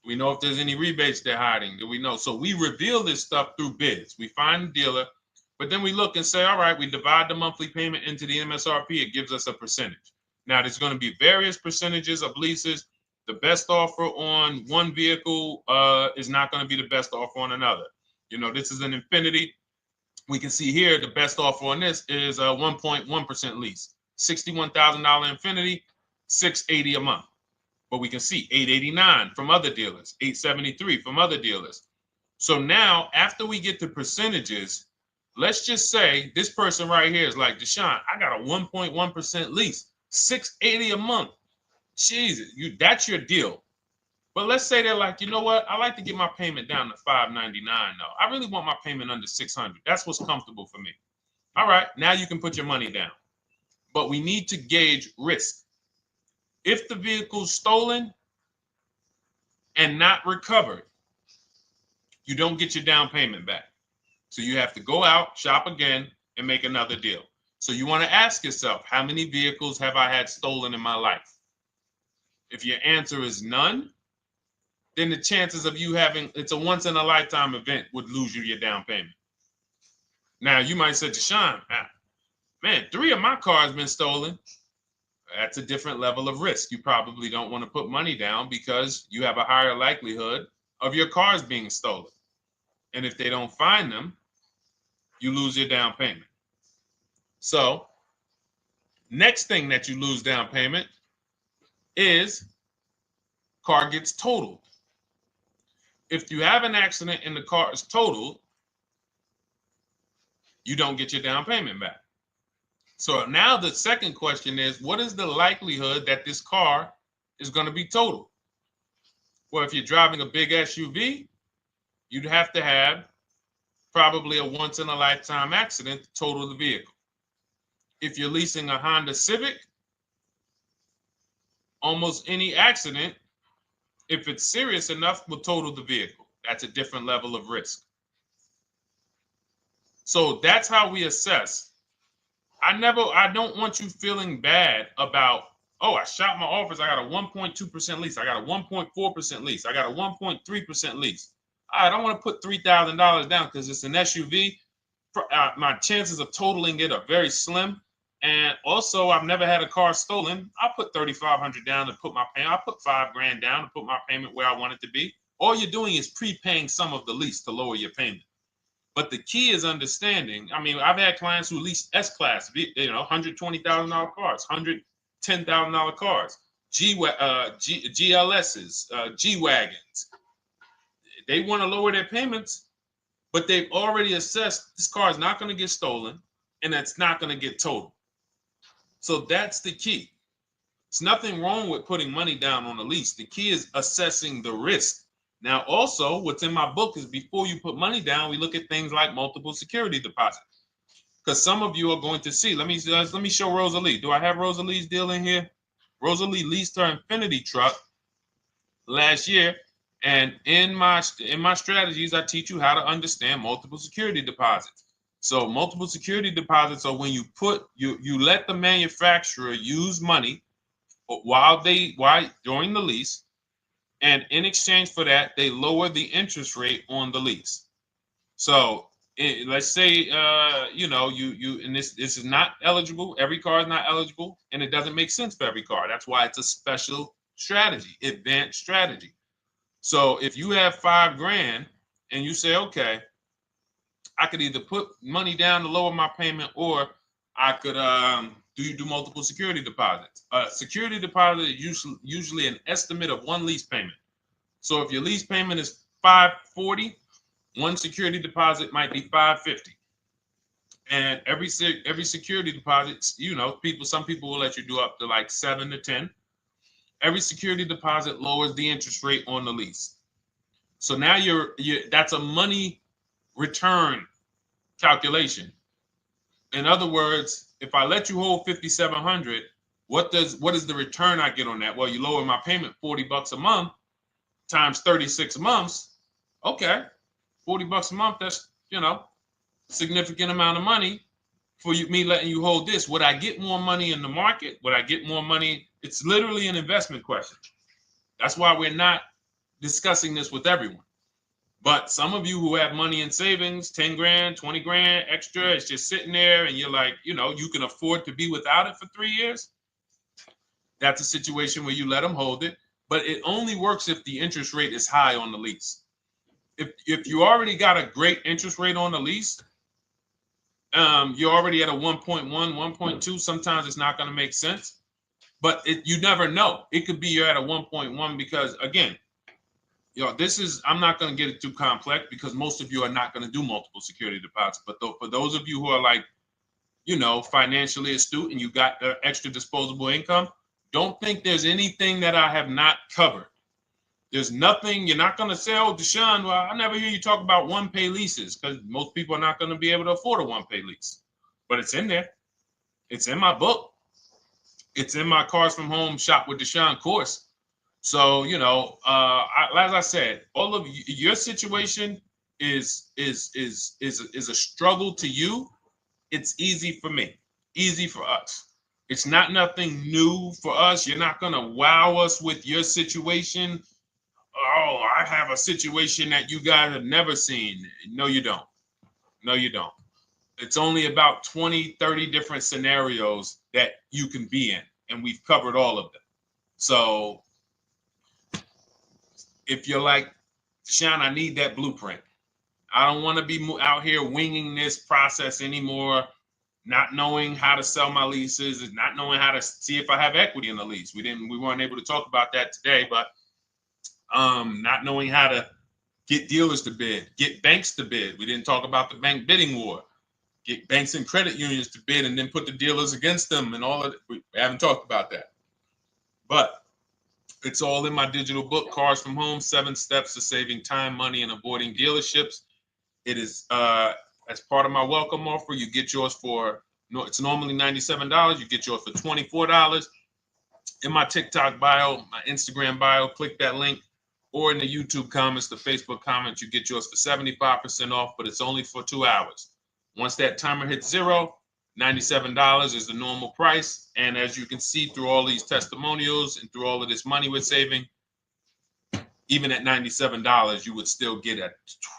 We know if there's any rebates they're hiding. Do we know? So we reveal this stuff through bids. We find the dealer, but then we look and say, all right, we divide the monthly payment into the MSRP. It gives us a percentage. Now, there's going to be various percentages of leases. The best offer on one vehicle is not going to be the best offer on another. You know, this is an Infinity. We can see here the best offer on this is a 1.1% lease. $61,000 Infinity, $680 a month. But we can see $889 from other dealers, $873 from other dealers. So now, after we get the percentages, let's just say this person right here is like, Deshone, I got a 1.1% lease, $680 a month. Jesus, that's your deal. But let's say they're like, you know what? I like to get my payment down to $599 though. I really want my payment under $600. That's what's comfortable for me. All right, now you can put your money down. But we need to gauge risk. If the vehicle's stolen and not recovered, you don't get your down payment back. So you have to go out, shop again, and make another deal. So you want to ask yourself, how many vehicles have I had stolen in my life? If your answer is none, then the chances of you having, it's a once in a lifetime event, would lose you your down payment. Now you might say, Deshone, man, 3 of my cars been stolen. That's a different level of risk. You probably don't want to put money down because you have a higher likelihood of your cars being stolen. And if they don't find them, you lose your down payment. So next thing that you lose down payment is car gets totaled. If you have an accident and the car is totaled, you don't get your down payment back. So now the second question is, what is the likelihood that this car is going to be totaled? Well, if you're driving a big SUV, you'd have to have probably a once in a lifetime accident to total the vehicle. If you're leasing a Honda Civic, almost any accident, if it's serious enough, will total the vehicle. That's a different level of risk. So that's how we assess. I don't want you feeling bad about, oh, I shot my offers. I got a 1.2% lease. I got a 1.4% lease. I got a 1.3% lease. I don't want to put $3,000 down because it's an SUV. My chances of totaling it are very slim. And also, I've never had a car stolen. I put $3,500 down to put my payment. I put $5,000 down to put my payment where I want it to be. All you're doing is prepaying some of the lease to lower your payment. But the key is understanding. I mean, I've had clients who lease S-Class, $120,000 cars, $110,000 cars, GLSs, G-Wagons. They want to lower their payments, but they've already assessed this car is not going to get stolen and it's not going to get totaled. So that's the key. There's nothing wrong with putting money down on a lease. The key is assessing the risk. Now, also, what's in my book is before you put money down, we look at things like multiple security deposits. Because some of you are going to see, let me show Rosalie. Do I have Rosalie's deal in here? Rosalie leased her Infinity truck last year. And in my strategies, I teach you how to understand multiple security deposits. So multiple security deposits are when you let the manufacturer use money during the lease And in exchange for that, they lower the interest rate on the lease. So let's say, and this is not eligible. Every car is not eligible, and it doesn't make sense for every car. That's why it's a special strategy, advanced strategy. So if you have $5,000 and you say, okay, I could either put money down to lower my payment, or I could do multiple security deposits. Security deposit is usually an estimate of one lease payment. So if your lease payment is $540, one security deposit might be $550. And every security deposit, some people will let you do up to like 7 to 10. Every security deposit lowers the interest rate on the lease. So now that's a money return calculation. In other words, if I let you hold $5,700, what is the return I get on that? Well, you lower my payment $40 a month times 36 months. Okay, $40 a month. That's significant amount of money for me letting you hold this. Would I get more money in the market? Would I get more money? It's literally an investment question. That's why we're not discussing this with everyone. But some of you who have money in savings, 10 grand, 20 grand extra, it's just sitting there, and you're like, you can afford to be without it for 3 years. That's a situation where you let them hold it, but it only works if the interest rate is high on the lease. If you already got a great interest rate on the lease, you're already at a 1.1, 1.2. Sometimes it's not going to make sense, but you never know. It could be you're at a 1.1 because, again, I'm not going to get it too complex because most of you are not going to do multiple security deposits. But for those of you who are like, financially astute and you got the extra disposable income, don't think there's anything that I have not covered. There's nothing. You're not going to say, oh, Deshone, well, I never hear you talk about one-pay leases, because most people are not going to be able to afford a one-pay lease. But it's in there. It's in my book. It's in my Cars from Home Shop with Deshone course. So, as I said, all of your situation is a struggle to you. It's easy for me, easy for us. It's nothing new for us. You're not going to wow us with your situation. Oh, I have a situation that you guys have never seen. No, you don't. No, you don't. It's only about 20, 30 different scenarios that you can be in, and we've covered all of them. So if you're like, Deshone, I need that blueprint. I don't want to be out here winging this process anymore, not knowing how to sell my leases and not knowing how to see if I have equity in the lease. We weren't able to talk about that today, but not knowing how to get dealers to bid, get banks to bid. We didn't talk about the bank bidding war. Get banks and credit unions to bid and then put the dealers against them and all of it. We haven't talked about that. But it's all in my digital book, Cars from Home, 7 Steps to Saving Time, Money, and Avoiding Dealerships. It is as part of my welcome offer. You get yours it's normally $97. You get yours for $24. In my TikTok bio, my Instagram bio, click that link, or in the YouTube comments, the Facebook comments, you get yours for 75% off, but it's only for 2 hours. Once that timer hits 0, $97 is the normal price. And as you can see through all these testimonials and through all of this money we're saving, even at $97, you would still get a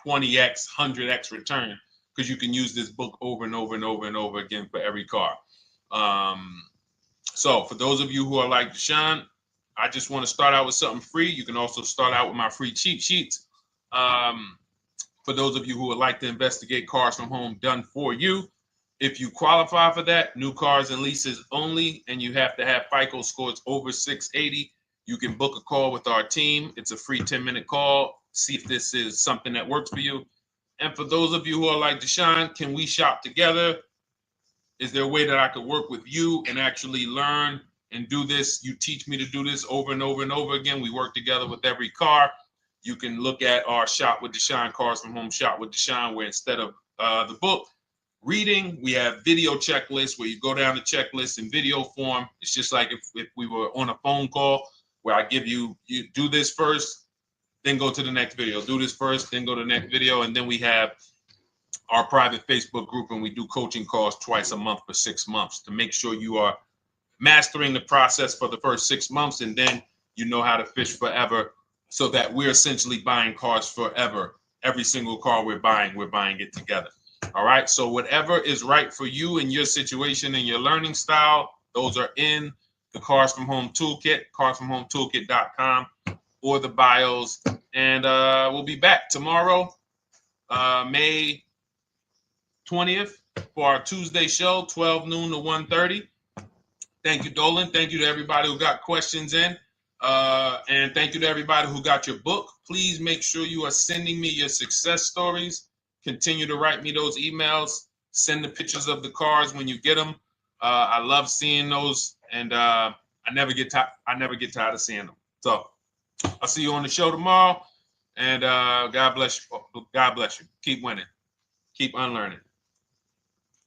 20x, 100x return, because you can use this book over and over and over and over again for every car. So for those of you who are like, Deshone, I just want to start out with something free, you can also start out with my free cheat sheets. For those of you who would like to investigate Cars from Home done for you, if you qualify for that, new cars and leases only, and you have to have FICO scores over 680, you can book a call with our team. It's a free 10-minute call. See if this is something that works for you. And for those of you who are like, Deshone, can we shop together? Is there a way that I could work with you and actually learn and do this? You teach me to do this over and over and over again. We work together with every car. You can look at our Shop with Deshone, Cars from Home Shop with Deshone, where instead of the book reading, we have video checklists where you go down the checklist in video form. It's just like if we were on a phone call, where I give you do this first, then go to the next video. Do this first, then go to the next video. And then we have our private Facebook group, and we do coaching calls twice a month for 6 months to make sure you are mastering the process for the first 6 months, and then you know how to fish forever so that we're essentially buying cars forever. Every single car we're buying it together. All right. So whatever is right for you and your situation and your learning style, those are in the Cars from Home Toolkit, carsfromhometoolkit.com, or the bios. And we'll be back tomorrow, May 20th, for our Tuesday show, 12 noon to 1:30. Thank you, Dolan. Thank you to everybody who got questions in. And thank you to everybody who got your book. Please make sure you are sending me your success stories. Continue to write me those emails. Send the pictures of the cars when you get them. I love seeing those, and I never get tired of seeing them. So I'll see you on the show tomorrow. And God bless you. God bless you. Keep winning. Keep unlearning.